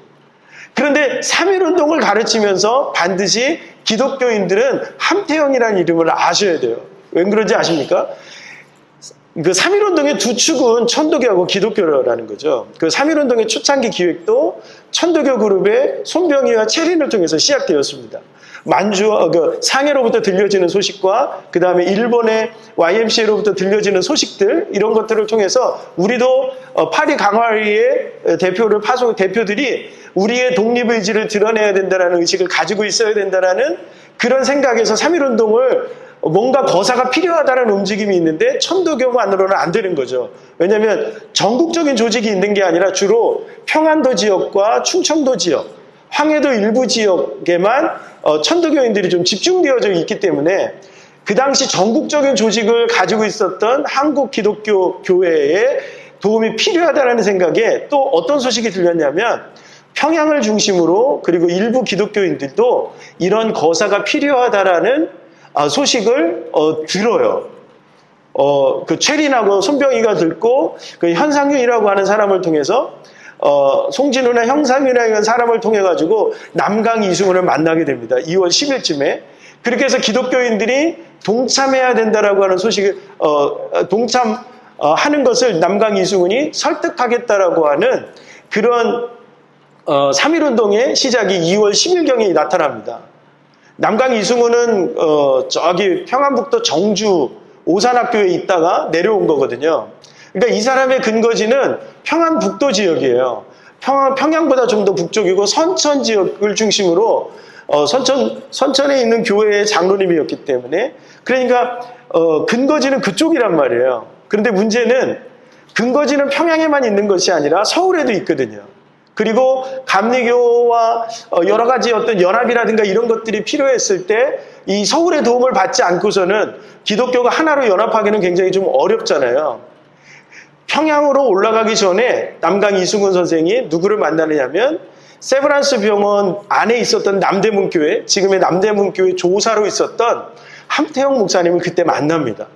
그런데 3.1운동을 가르치면서 반드시 기독교인들은 함태영이라는 이름을 아셔야 돼요. 왜 그런지 아십니까? 그 3.1운동의 두 축은 천도교하고 기독교라는 거죠. 그 3.1운동의 초창기 기획도 천도교 그룹의 손병희와 채린을 통해서 시작되었습니다. 만주와 상해로부터 들려지는 소식과 그 다음에 일본의 YMCA로부터 들려지는 소식들, 이런 것들을 통해서 우리도 파리 강화회의 대표들이 우리의 독립의지를 드러내야 된다는 의식을 가지고 있어야 된다는 그런 생각에서 3.1운동을 뭔가 거사가 필요하다는 움직임이 있는데 천도교만으로는 안 되는 거죠. 왜냐하면 전국적인 조직이 있는 게 아니라 주로 평안도 지역과 충청도 지역, 황해도 일부 지역에만 천도교인들이 좀 집중되어져 있기 때문에 그 당시 전국적인 조직을 가지고 있었던 한국 기독교 교회에 도움이 필요하다는 생각에 또 어떤 소식이 들렸냐면 평양을 중심으로 그리고 일부 기독교인들도 이런 거사가 필요하다라는 소식을 들어요. 그 최린하고 손병희가 듣고 그 현상윤이라고 하는 사람을 통해서 송진우나 형상윤이라는 사람을 통해 가지고 남강 이승훈을 만나게 됩니다. 2월 10일쯤에. 그렇게 해서 기독교인들이 동참해야 된다라고 하는 소식을 하는 것을 남강 이승훈이 설득하겠다라고 하는 그런 3.1운동의 시작이 2월 10일경에 나타납니다. 남강 이승훈은 저기 평안북도 정주 오산학교에 있다가 내려온 거거든요. 그러니까 이 사람의 근거지는 평안북도 지역이에요. 평양보다 좀 더 북쪽이고 선천 지역을 중심으로 선천에 있는 교회의 장로님이었기 때문에 그러니까 근거지는 그쪽이란 말이에요. 그런데 문제는 근거지는 평양에만 있는 것이 아니라 서울에도 있거든요. 그리고 감리교와 여러 가지 어떤 연합이라든가 이런 것들이 필요했을 때 이 서울의 도움을 받지 않고서는 기독교가 하나로 연합하기는 굉장히 좀 어렵잖아요. 평양으로 올라가기 전에 남강 이승훈 선생이 누구를 만나느냐면 세브란스 병원 안에 있었던 남대문교회, 지금의 남대문교회 조사로 있었던 함태영 목사님을 그때 만납니다.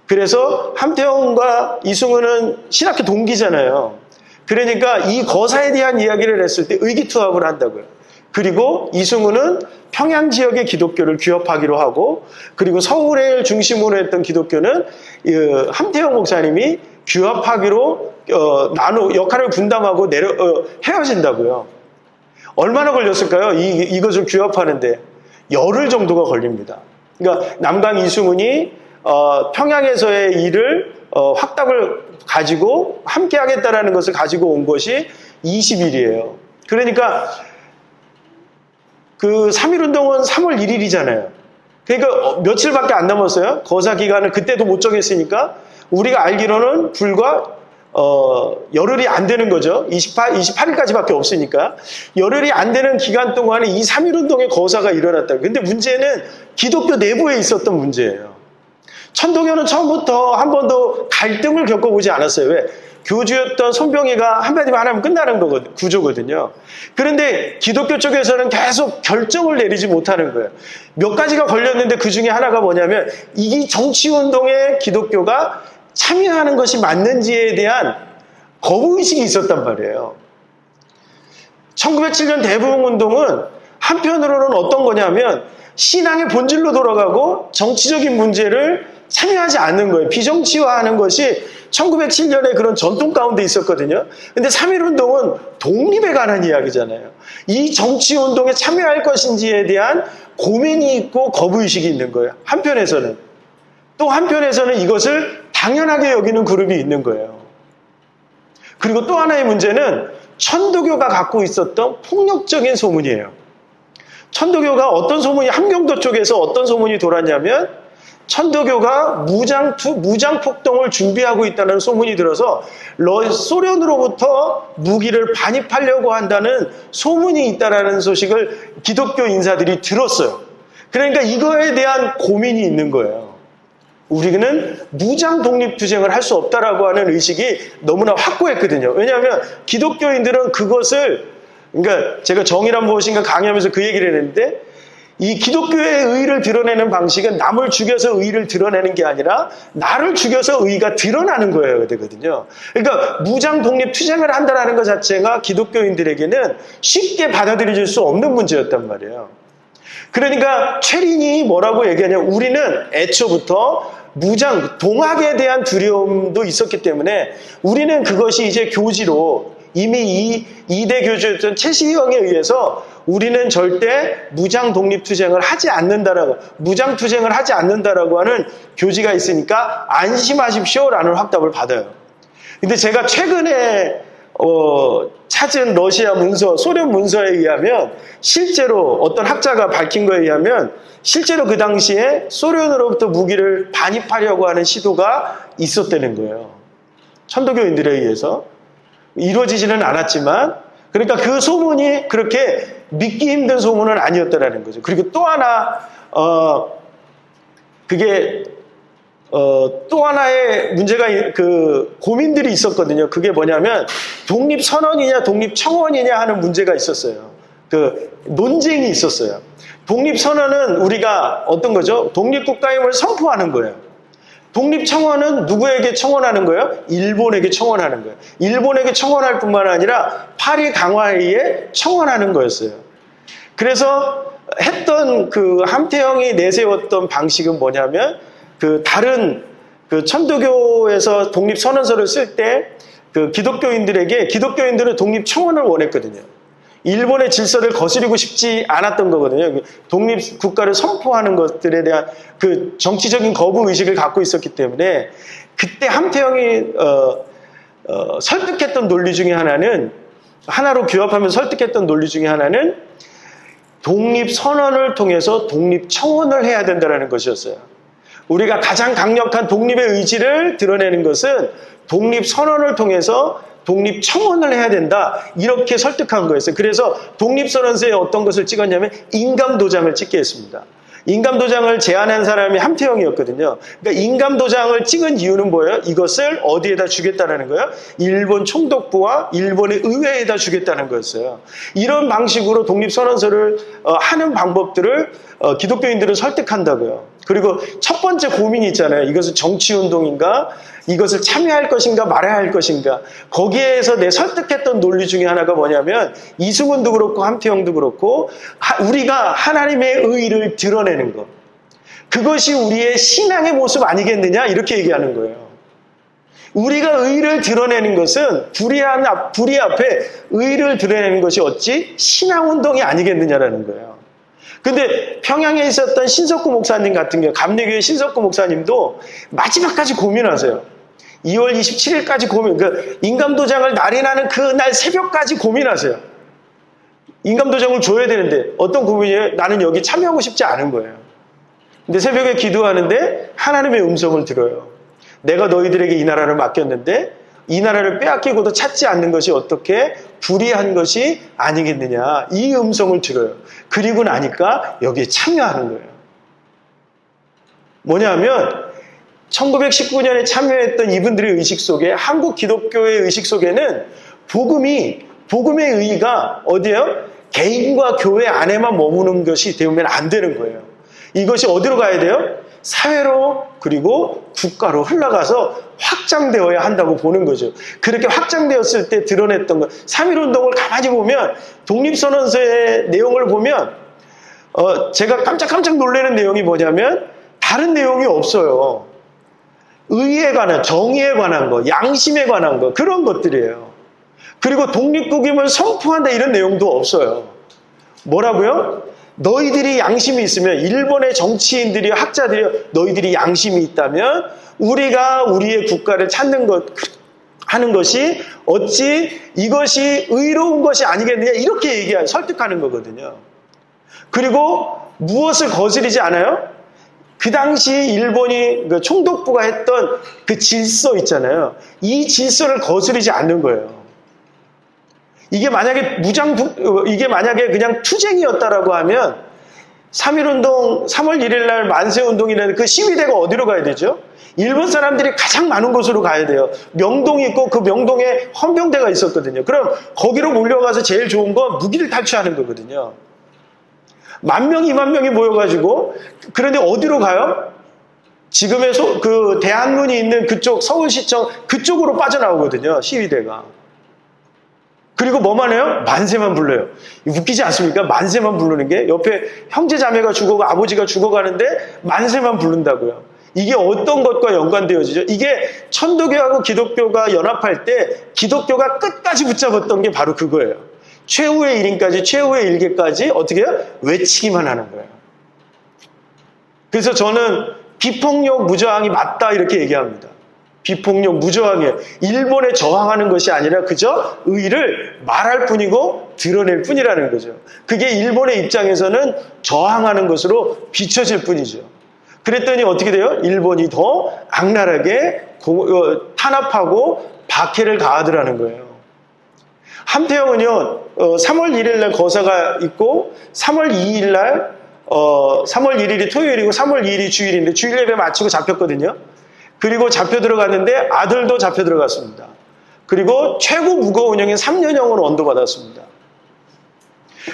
그래서 함태영과 이승훈은 신학교 동기잖아요. 그러니까 이 거사에 대한 이야기를 했을 때 의기투합을 한다고요. 그리고 이승훈은 평양 지역의 기독교를 규합하기로 하고 그리고 서울을 중심으로 했던 기독교는 함태영 목사님이 규합하기로 역할을 분담하고 헤어진다고요. 얼마나 걸렸을까요? 이것을 규합하는데 열흘 정도가 걸립니다. 그러니까 남강 이승훈이 평양에서의 일을 확답을 가지고 함께 하겠다라는 것을 가지고 온 것이 20일이에요. 그러니까 그 3.1운동은 3월 1일이잖아요. 그러니까 며칠밖에 안 남았어요. 거사 기간을 그때도 못 정했으니까 우리가 알기로는 불과 열흘이 안 되는 거죠. 28일까지밖에 없으니까. 열흘이 안 되는 기간 동안에 이 3.1운동의 거사가 일어났다. 근데 문제는 기독교 내부에 있었던 문제예요. 천도교는 처음부터 한 번도 갈등을 겪어보지 않았어요. 왜? 교주였던 손병희가 한마디만 하면 끝나는 구조거든요. 그런데 기독교 쪽에서는 계속 결정을 내리지 못하는 거예요. 몇 가지가 걸렸는데 그 중에 하나가 뭐냐면 이 정치운동에 기독교가 참여하는 것이 맞는지에 대한 거부의식이 있었단 말이에요. 1907년 대부흥운동은 한편으로는 어떤 거냐면 신앙의 본질로 돌아가고 정치적인 문제를 참여하지 않는 거예요. 비정치화하는 것이 1907년에 그런 전통 가운데 있었거든요. 근데 3.1운동은 독립에 관한 이야기잖아요. 이 정치운동에 참여할 것인지에 대한 고민이 있고 거부의식이 있는 거예요. 한편에서는. 또 한편에서는 이것을 당연하게 여기는 그룹이 있는 거예요. 그리고 또 하나의 문제는 천도교가 갖고 있었던 폭력적인 소문이에요. 천도교가 어떤 소문이 함경도 쪽에서 어떤 소문이 돌았냐면 천도교가 무장폭동을 준비하고 있다는 소문이 들어서 소련으로부터 무기를 반입하려고 한다는 소문이 있다는 소식을 기독교 인사들이 들었어요. 그러니까 이거에 대한 고민이 있는 거예요. 우리는 무장 독립투쟁을 할 수 없다라고 하는 의식이 너무나 확고했거든요. 왜냐하면 기독교인들은 그것을, 그러니까 제가 정의란 무엇인가 강의하면서 그 얘기를 했는데 이 기독교의 의의를 드러내는 방식은 남을 죽여서 의의를 드러내는 게 아니라 나를 죽여서 의의가 드러나는 거예요 되거든요. 그러니까 무장 독립 투쟁을 한다는 것 자체가 기독교인들에게는 쉽게 받아들여질 수 없는 문제였단 말이에요. 그러니까 최린이 뭐라고 얘기하냐면 우리는 애초부터 동학에 대한 두려움도 있었기 때문에 우리는 그것이 이제 교지로 이미 이대 교주였던 최시형에 의해서 우리는 절대 무장독립투쟁을 하지 않는다라고, 무장투쟁을 하지 않는다라고 하는 교지가 있으니까 안심하십시오라는 확답을 받아요. 근데 제가 최근에 찾은 러시아 문서, 소련 문서에 의하면 실제로 어떤 학자가 밝힌 거에 의하면 실제로 그 당시에 소련으로부터 무기를 반입하려고 하는 시도가 있었다는 거예요. 천도교인들에 의해서. 이루어지지는 않았지만, 그러니까 그 소문이 그렇게 믿기 힘든 소문은 아니었다라는 거죠. 그리고 또 하나, 또 하나의 문제가, 고민들이 있었거든요. 그게 뭐냐면, 독립선언이냐, 독립청원이냐 하는 문제가 있었어요. 논쟁이 있었어요. 독립선언은 우리가 어떤 거죠? 독립국가임을 선포하는 거예요. 독립청원은 누구에게 청원하는 거예요? 일본에게 청원하는 거예요. 일본에게 청원할 뿐만 아니라 파리 강화회의에 청원하는 거였어요. 그래서 했던 함태영이 내세웠던 방식은 뭐냐면, 다른 천도교에서 독립선언서를 쓸 때 기독교인들은 독립청원을 원했거든요. 일본의 질서를 거스르고 싶지 않았던 거거든요. 독립국가를 선포하는 것들에 대한 정치적인 거부 의식을 갖고 있었기 때문에 그때 함태영이 설득했던 논리 중에 하나로 규합하면 설득했던 논리 중에 하나는 독립선언을 통해서 독립청원을 해야 된다는 것이었어요. 우리가 가장 강력한 독립의 의지를 드러내는 것은 독립선언을 통해서 독립청원을 해야 된다. 이렇게 설득한 거였어요. 그래서 독립선언서에 어떤 것을 찍었냐면 인감도장을 찍게 했습니다. 인감도장을 제안한 사람이 함태영이었거든요. 그러니까 인감도장을 찍은 이유는 뭐예요? 이것을 어디에다 주겠다는 거예요? 일본 총독부와 일본의 의회에다 주겠다는 거였어요. 이런 방식으로 독립선언서를 하는 방법들을 기독교인들은 설득한다고요. 그리고 첫 번째 고민이 있잖아요. 이것은 정치운동인가? 이것을 참여할 것인가 말아야 할 것인가? 거기에서 내 설득했던 논리 중에 하나가 뭐냐면 이승훈도 그렇고 함태영도 그렇고 우리가 하나님의 의의를 드러내는 것. 그것이 우리의 신앙의 모습 아니겠느냐? 이렇게 얘기하는 거예요. 우리가 의의를 드러내는 것은 불의 앞에 의의를 드러내는 것이 어찌 신앙운동이 아니겠느냐라는 거예요. 근데 평양에 있었던 신석구 목사님 같은 경우, 감리교회 신석구 목사님도 마지막까지 고민하세요. 2월 27일까지 인감도장을 날인하는 그날 새벽까지 고민하세요. 인감도장을 줘야 되는데 어떤 고민이에요? 나는 여기 참여하고 싶지 않은 거예요. 근데 새벽에 기도하는데 하나님의 음성을 들어요. 내가 너희들에게 이 나라를 맡겼는데 이 나라를 빼앗기고도 찾지 않는 것이 어떻게 불의한 것이 아니겠느냐. 이 음성을 들어요. 그리고 나니까 여기에 참여하는 거예요. 뭐냐면 1919년에 참여했던 이분들의 의식 속에, 한국 기독교의 의식 속에는 복음의 의의가 어디예요? 개인과 교회 안에만 머무는 것이 되면 안 되는 거예요. 이것이 어디로 가야 돼요? 사회로 그리고 국가로 흘러가서 확장되어야 한다고 보는 거죠. 그렇게 확장되었을 때 드러냈던 것, 3.1운동을 가만히 보면 독립선언서의 내용을 보면 제가 깜짝 놀라는 내용이 뭐냐면 다른 내용이 없어요. 의에 관한, 정의에 관한 거, 양심에 관한 거, 그런 것들이에요. 그리고 독립국임을 선포한다 이런 내용도 없어요. 뭐라고요? 너희들이 양심이 있으면, 일본의 정치인들이 학자들이 너희들이 양심이 있다면 우리가 우리의 국가를 찾는 것, 하는 것이 어찌 이것이 의로운 것이 아니겠느냐 이렇게 설득하는 거거든요. 그리고 무엇을 거스르지 않아요? 그 당시 일본이 총독부가 했던 그 질서 있잖아요. 이 질서를 거스르지 않는 거예요. 이게 만약에 그냥 투쟁이었다라고 하면 3.1운동 3월 1일 날 만세운동이라는 그 시위대가 어디로 가야 되죠? 일본 사람들이 가장 많은 곳으로 가야 돼요. 명동이 있고 그 명동에 헌병대가 있었거든요. 그럼 거기로 몰려가서 제일 좋은 건 무기를 탈취하는 거거든요. 10,000명, 20,000명이 모여가지고, 그런데 어디로 가요? 지금의 대한문이 있는 그쪽 서울시청 그쪽으로 빠져나오거든요. 시위대가. 그리고 뭐만 해요? 만세만 불러요. 웃기지 않습니까? 만세만 부르는 게 옆에 형제 자매가 죽어가 아버지가 죽어가는데 만세만 부른다고요. 이게 어떤 것과 연관되어지죠? 이게 천도교하고 기독교가 연합할 때 기독교가 끝까지 붙잡았던 게 바로 그거예요. 최후의 1인까지, 최후의 일개까지 어떻게 해요? 외치기만 하는 거예요. 그래서 저는 비폭력 무저항이 맞다 이렇게 얘기합니다. 비폭력 무저항이에요. 일본에 저항하는 것이 아니라 그저 의의를 말할 뿐이고 드러낼 뿐이라는 거죠. 그게 일본의 입장에서는 저항하는 것으로 비춰질 뿐이죠. 그랬더니 어떻게 돼요? 일본이 더 악랄하게 탄압하고 박해를 가하더라는 거예요. 한태영은요, 3월 1일 날 거사가 있고 3월 2일 날 3월 1일이 토요일이고 3월 2일이 주일인데 주일 예배 마치고 잡혔거든요. 그리고 잡혀 들어갔는데 아들도 잡혀 들어갔습니다. 그리고 최고 무고운영인 3년형을 언도받았습니다.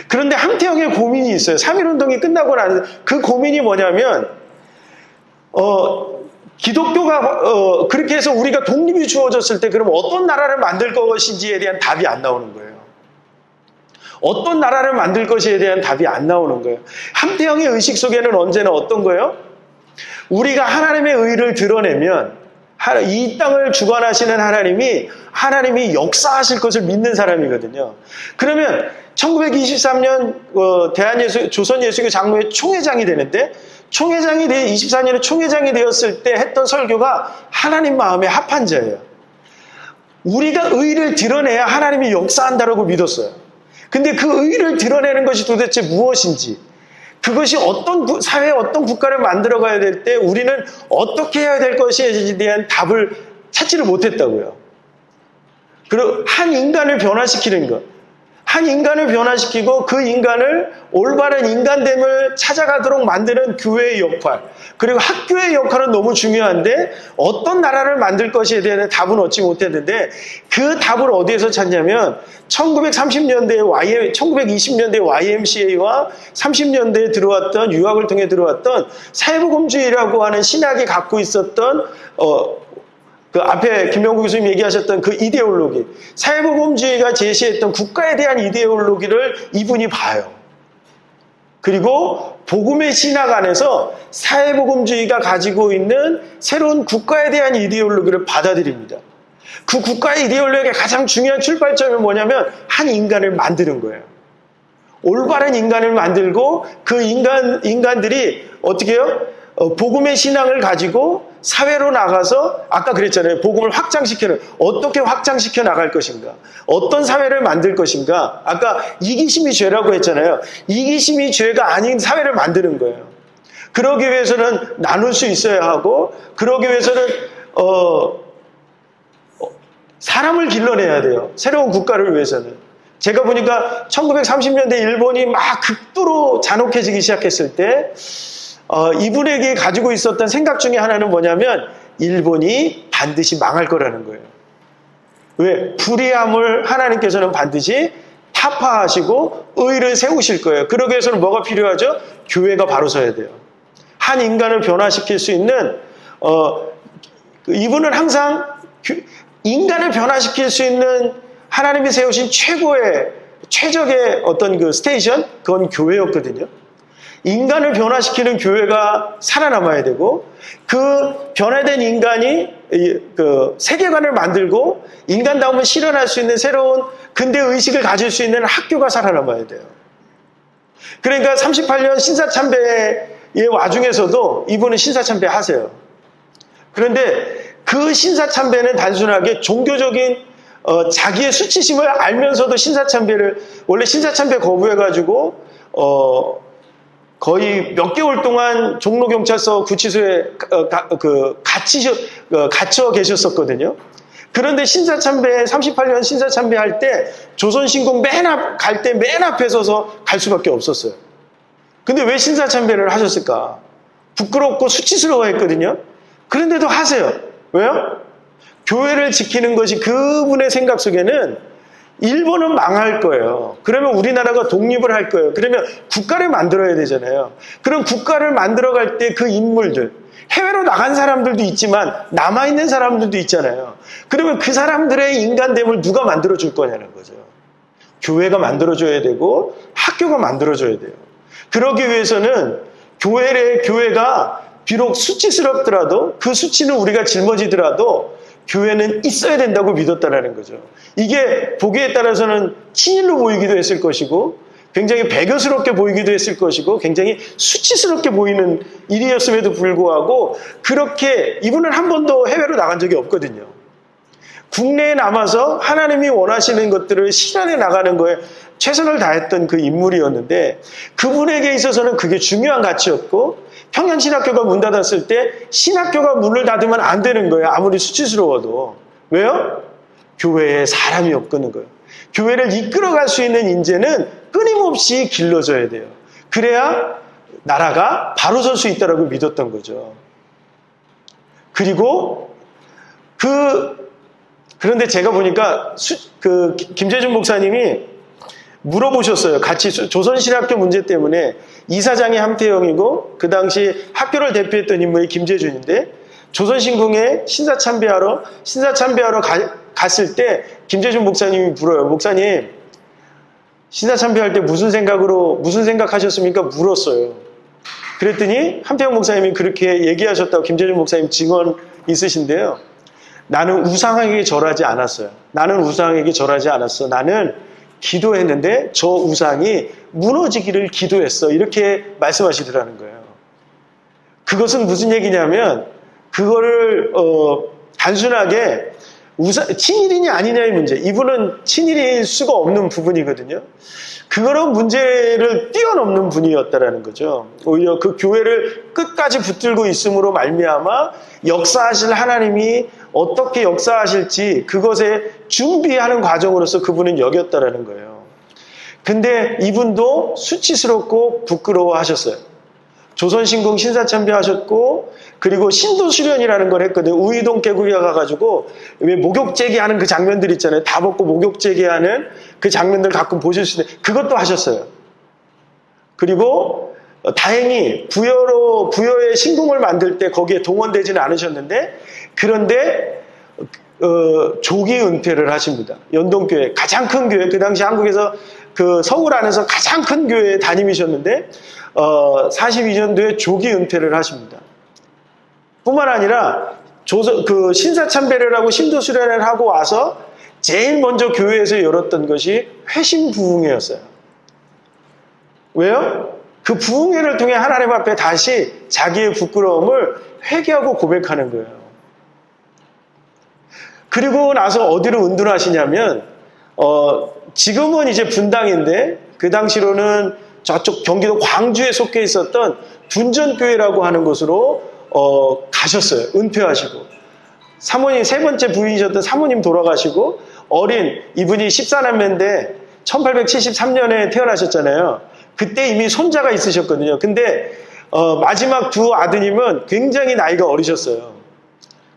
그런데 한태영의 고민이 있어요. 3.1운동이 끝나고 나서 그 고민이 뭐냐면 기독교가 그렇게 해서 우리가 독립이 주어졌을 때 그럼 어떤 나라를 만들 것인지에 대한 답이 안 나오는 거예요. 어떤 나라를 만들 것에 대한 답이 안 나오는 거예요. 한태영의 의식 속에는 언제나 어떤 거예요? 우리가 하나님의 의를 드러내면 이 땅을 주관하시는 하나님이 역사하실 것을 믿는 사람이거든요. 그러면 1923년 조선예수교 장로회 총회장이 되는데 24년에 총회장이 되었을 때 했던 설교가 하나님 마음에 합한 자예요. 우리가 의를 드러내야 하나님이 역사한다라고 믿었어요. 근데 그 의를 드러내는 것이 도대체 무엇인지, 그것이 어떤 사회, 어떤 국가를 만들어가야 될 때 우리는 어떻게 해야 될 것인지에 대한 답을 찾지를 못했다고요. 그리고 한 인간을 변화시키는 것, 한 인간을 변화시키고 그 인간을 올바른 인간됨을 찾아가도록 만드는 교회의 역할, 그리고 학교의 역할은 너무 중요한데 어떤 나라를 만들 것에 대한 답은 얻지 못했는데 그 답을 어디에서 찾냐면 1920년대 YMCA와 30년대에 들어왔던, 유학을 통해 들어왔던 사회복음주의라고 하는 신학이 갖고 있었던 그 앞에 김명국 교수님 얘기하셨던 그 이데올로기, 사회복음주의가 제시했던 국가에 대한 이데올로기를 이분이 봐요. 그리고 복음의 신학 안에서 사회복음주의가 가지고 있는 새로운 국가에 대한 이데올로기를 받아들입니다. 그 국가의 이데올로기의 가장 중요한 출발점이 뭐냐면 한 인간을 만드는 거예요. 올바른 인간을 만들고 그 인간들이 어떻게 해요? 복음의 신앙을 가지고 사회로 나가서 아까 그랬잖아요. 복음을 어떻게 확장시켜 나갈 것인가? 어떤 사회를 만들 것인가? 아까 이기심이 죄라고 했잖아요. 이기심이 죄가 아닌 사회를 만드는 거예요. 그러기 위해서는 나눌 수 있어야 하고, 그러기 위해서는 사람을 길러내야 돼요. 새로운 국가를 위해서는. 제가 보니까 1930년대 일본이 막 극도로 잔혹해지기 시작했을 때 이분에게 가지고 있었던 생각 중에 하나는 뭐냐면 일본이 반드시 망할 거라는 거예요. 왜? 불의함을 하나님께서는 반드시 타파하시고 의를 세우실 거예요. 그러기 위해서는 뭐가 필요하죠? 교회가 바로 서야 돼요. 한 인간을 변화시킬 수 있는 이분은 항상 인간을 변화시킬 수 있는 하나님이 세우신 최적의 어떤 그 스테이션, 그건 교회였거든요. 인간을 변화시키는 교회가 살아남아야 되고, 그 변화된 인간이 그 세계관을 만들고 인간다움을 실현할 수 있는 새로운 근대 의식을 가질 수 있는 학교가 살아남아야 돼요. 그러니까 38년 신사참배의 와중에서도 이분은 신사참배 하세요. 그런데 그 신사참배는 단순하게 종교적인 자기의 수치심을 알면서도 원래 신사참배 거부해가지고 거의 몇 개월 동안 종로경찰서 구치소에 갇혀 계셨었거든요. 그런데 38년 신사참배 할 때 조선신공 갈 때 맨 앞에 서서 갈 수밖에 없었어요. 근데 왜 신사참배를 하셨을까? 부끄럽고 수치스러워 했거든요. 그런데도 하세요. 왜요? 교회를 지키는 것이 그분의 생각 속에는 일본은 망할 거예요. 그러면 우리나라가 독립을 할 거예요. 그러면 국가를 만들어야 되잖아요. 그럼 국가를 만들어갈 때 그 인물들, 해외로 나간 사람들도 있지만 남아있는 사람들도 있잖아요. 그러면 그 사람들의 인간됨을 누가 만들어줄 거냐는 거죠. 교회가 만들어줘야 되고 학교가 만들어줘야 돼요. 그러기 위해서는 교회가 비록 수치스럽더라도 그 수치는 우리가 짊어지더라도 교회는 있어야 된다고 믿었다라는 거죠. 이게 보기에 따라서는 친일로 보이기도 했을 것이고 굉장히 배교스럽게 보이기도 했을 것이고 굉장히 수치스럽게 보이는 일이었음에도 불구하고 그렇게 이분은 한 번도 해외로 나간 적이 없거든요. 국내에 남아서 하나님이 원하시는 것들을 실현해 나가는 거에 최선을 다했던 그 인물이었는데 그분에게 있어서는 그게 중요한 가치였고 평양신학교가 문 닫았을 때 신학교가 문을 닫으면 안 되는 거예요. 아무리 수치스러워도. 왜요? 교회에 사람이 없는 거예요. 교회를 이끌어갈 수 있는 인재는 끊임없이 길러져야 돼요. 그래야 나라가 바로 설 수 있다고 믿었던 거죠. 그리고 그런데 제가 보니까 김재준 목사님이 물어보셨어요. 같이 조선신학교 문제 때문에 이사장이 함태영이고 그 당시 학교를 대표했던 인물이 김재준인데 조선신궁에 신사참배하러 갔을 때 김재준 목사님이 물어요. 목사님 신사참배할 때 무슨 생각하셨습니까? 물었어요. 그랬더니 함태영 목사님이 그렇게 얘기하셨다고 김재준 목사님 증언 있으신데요. 나는 우상에게 절하지 않았어요. 나는 우상에게 절하지 않았어. 나는 기도했는데 저 우상이 무너지기를 기도했어. 이렇게 말씀하시더라는 거예요. 그것은 무슨 얘기냐면 그거를 단순하게 친일이냐 아니냐의 문제. 이분은 친일일 수가 없는 부분이거든요. 그런 문제를 뛰어넘는 분이었다라는 거죠. 오히려 그 교회를 끝까지 붙들고 있음으로 말미암아 역사하실 하나님이 어떻게 역사하실지 그것에 준비하는 과정으로서 그분은 여겼다라는 거예요. 근데 이분도 수치스럽고 부끄러워하셨어요. 조선신궁 신사참배하셨고 그리고 신도수련이라는 걸 했거든요. 우이동 개구리에 가가지고 왜 목욕제기 하는 그 장면들 있잖아요. 다 벗고 목욕제기 하는 그 장면들 가끔 보실 수 있는데 그것도 하셨어요. 그리고 다행히 부여의 신궁을 만들 때 거기에 동원되지는 않으셨는데 그런데 조기 은퇴를 하십니다. 연동교회 가장 큰 교회 그 당시 한국에서 그 서울 안에서 가장 큰 교회에 담임이셨는데 42년도에 조기 은퇴를 하십니다. 뿐만 아니라 그 신사참배를 하고 신도수련을 하고 와서 제일 먼저 교회에서 열었던 것이 회심부흥회였어요. 왜요? 그 부흥회를 통해 하나님 앞에 다시 자기의 부끄러움을 회개하고 고백하는 거예요. 그리고 나서 어디로 은둔하시냐면 지금은 이제 분당인데 그 당시로는 저쪽 경기도 광주에 속해 있었던 둔전교회라고 하는 곳으로 가셨어요. 은퇴하시고 사모님 세 번째 부인이셨던 사모님 돌아가시고 이분이 14남매인데 1873년에 태어나셨잖아요. 그때 이미 손자가 있으셨거든요. 근데 마지막 두 아드님은 굉장히 나이가 어리셨어요.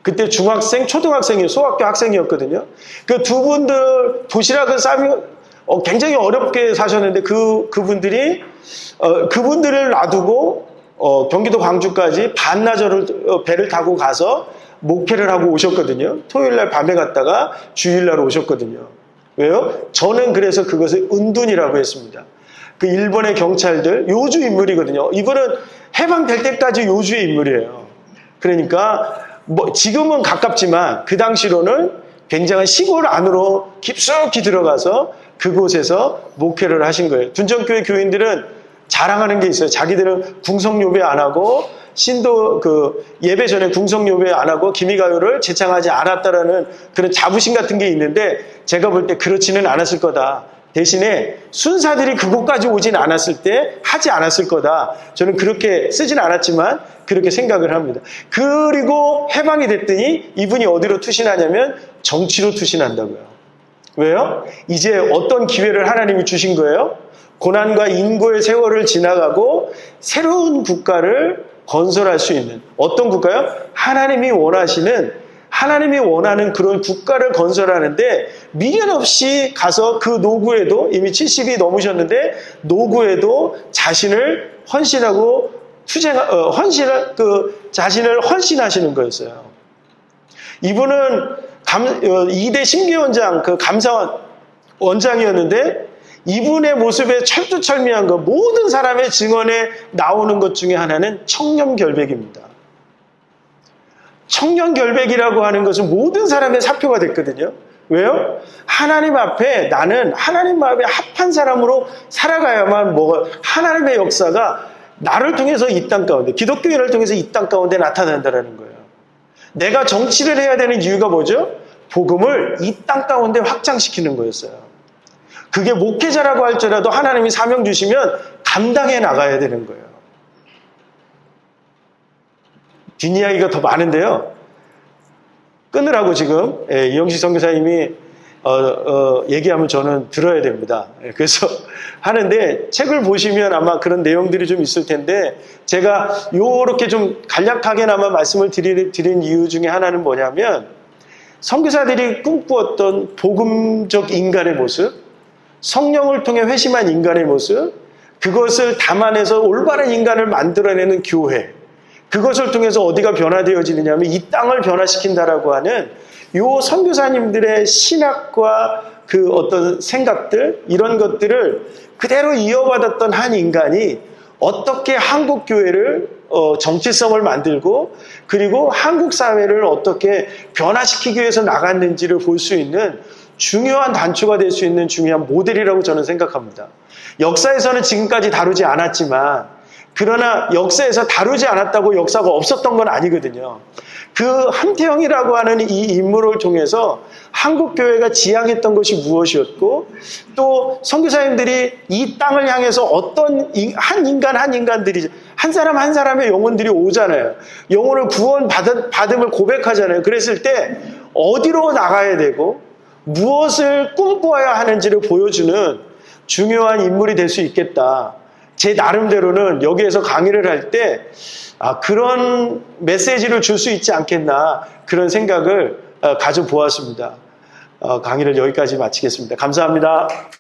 그때 중학생, 초등학생이요, 소학교 학생이었거든요. 그 두 분들 도시락을 싸면 굉장히 어렵게 사셨는데 그분들을 놔두고 경기도 광주까지 반나절을 배를 타고 가서 목회를 하고 오셨거든요. 토요일날 밤에 갔다가 주일날 오셨거든요. 왜요? 저는 그래서 그것을 은둔이라고 했습니다. 그 일본의 경찰들, 요주 인물이거든요. 이분은 해방될 때까지 요주의 인물이에요. 그러니까 지금은 가깝지만 그 당시로는 굉장한 시골 안으로 깊숙이 들어가서 그곳에서 목회를 하신 거예요. 둔전교회 교인들은 자랑하는 게 있어요. 자기들은 궁성요배 안 하고 예배 전에 궁성요배 안 하고 기미가요를 제창하지 않았다라는 그런 자부심 같은 게 있는데 제가 볼 때 그렇지는 않았을 거다. 대신에 순사들이 그곳까지 오진 않았을 때 하지 않았을 거다. 저는 그렇게 쓰진 않았지만 그렇게 생각을 합니다. 그리고 해방이 됐더니 이분이 어디로 투신하냐면 정치로 투신한다고요. 왜요? 이제 어떤 기회를 하나님이 주신 거예요? 고난과 인고의 세월을 지나가고 새로운 국가를 건설할 수 있는 어떤 국가요? 하나님이 원하는 그런 국가를 건설하는데 미련 없이 가서 그 노구에도 이미 70이 넘으셨는데 노구에도 자신을 헌신하고 자신을 헌신하시는 거였어요. 이분은 2대 심기원장 감사원 원장이었는데 이분의 모습에 철두철미한 것 모든 사람의 증언에 나오는 것 중에 하나는 청렴결백입니다. 청년결백이라고 하는 것은 모든 사람의 사표가 됐거든요. 왜요? 하나님 앞에 나는 하나님 마음에 합한 사람으로 살아가야만 하나님의 역사가 나를 통해서 이 땅 가운데, 기독교인을 통해서 이 땅 가운데 나타난다는 거예요. 내가 정치를 해야 되는 이유가 뭐죠? 복음을 이 땅 가운데 확장시키는 거였어요. 그게 목회자라고 할지라도 하나님이 사명 주시면 감당해 나가야 되는 거예요. 뒷이야기가 더 많은데요. 끊으라고 지금 이영식 선교사님이 얘기하면 저는 들어야 됩니다. 그래서 하는데 책을 보시면 아마 그런 내용들이 좀 있을 텐데 제가 요렇게 좀 간략하게나마 말씀을 드린 이유 중에 하나는 뭐냐면 선교사들이 꿈꾸었던 복음적 인간의 모습, 성령을 통해 회심한 인간의 모습, 그것을 담아내서 올바른 인간을 만들어내는 교회, 그것을 통해서 어디가 변화되어지느냐 하면 이 땅을 변화시킨다라고 하는 요 선교사님들의 신학과 그 어떤 생각들, 이런 것들을 그대로 이어받았던 한 인간이 어떻게 한국 교회를 정체성을 만들고 그리고 한국 사회를 어떻게 변화시키기 위해서 나갔는지를 볼 수 있는 중요한 단초가 될 수 있는 중요한 모델이라고 저는 생각합니다. 역사에서는 지금까지 다루지 않았지만 그러나 역사에서 다루지 않았다고 역사가 없었던 건 아니거든요. 그 한태영이라고 하는 이 인물을 통해서 한국교회가 지향했던 것이 무엇이었고 또 선교사님들이 이 땅을 향해서 어떤 한 인간들이 한 사람 한 사람의 영혼들이 오잖아요. 영혼을 구원받음을 고백하잖아요. 그랬을 때 어디로 나가야 되고 무엇을 꿈꾸어야 하는지를 보여주는 중요한 인물이 될 수 있겠다. 제 나름대로는 여기에서 강의를 할 때 그런 메시지를 줄 수 있지 않겠나 그런 생각을 가져보았습니다. 강의를 여기까지 마치겠습니다. 감사합니다.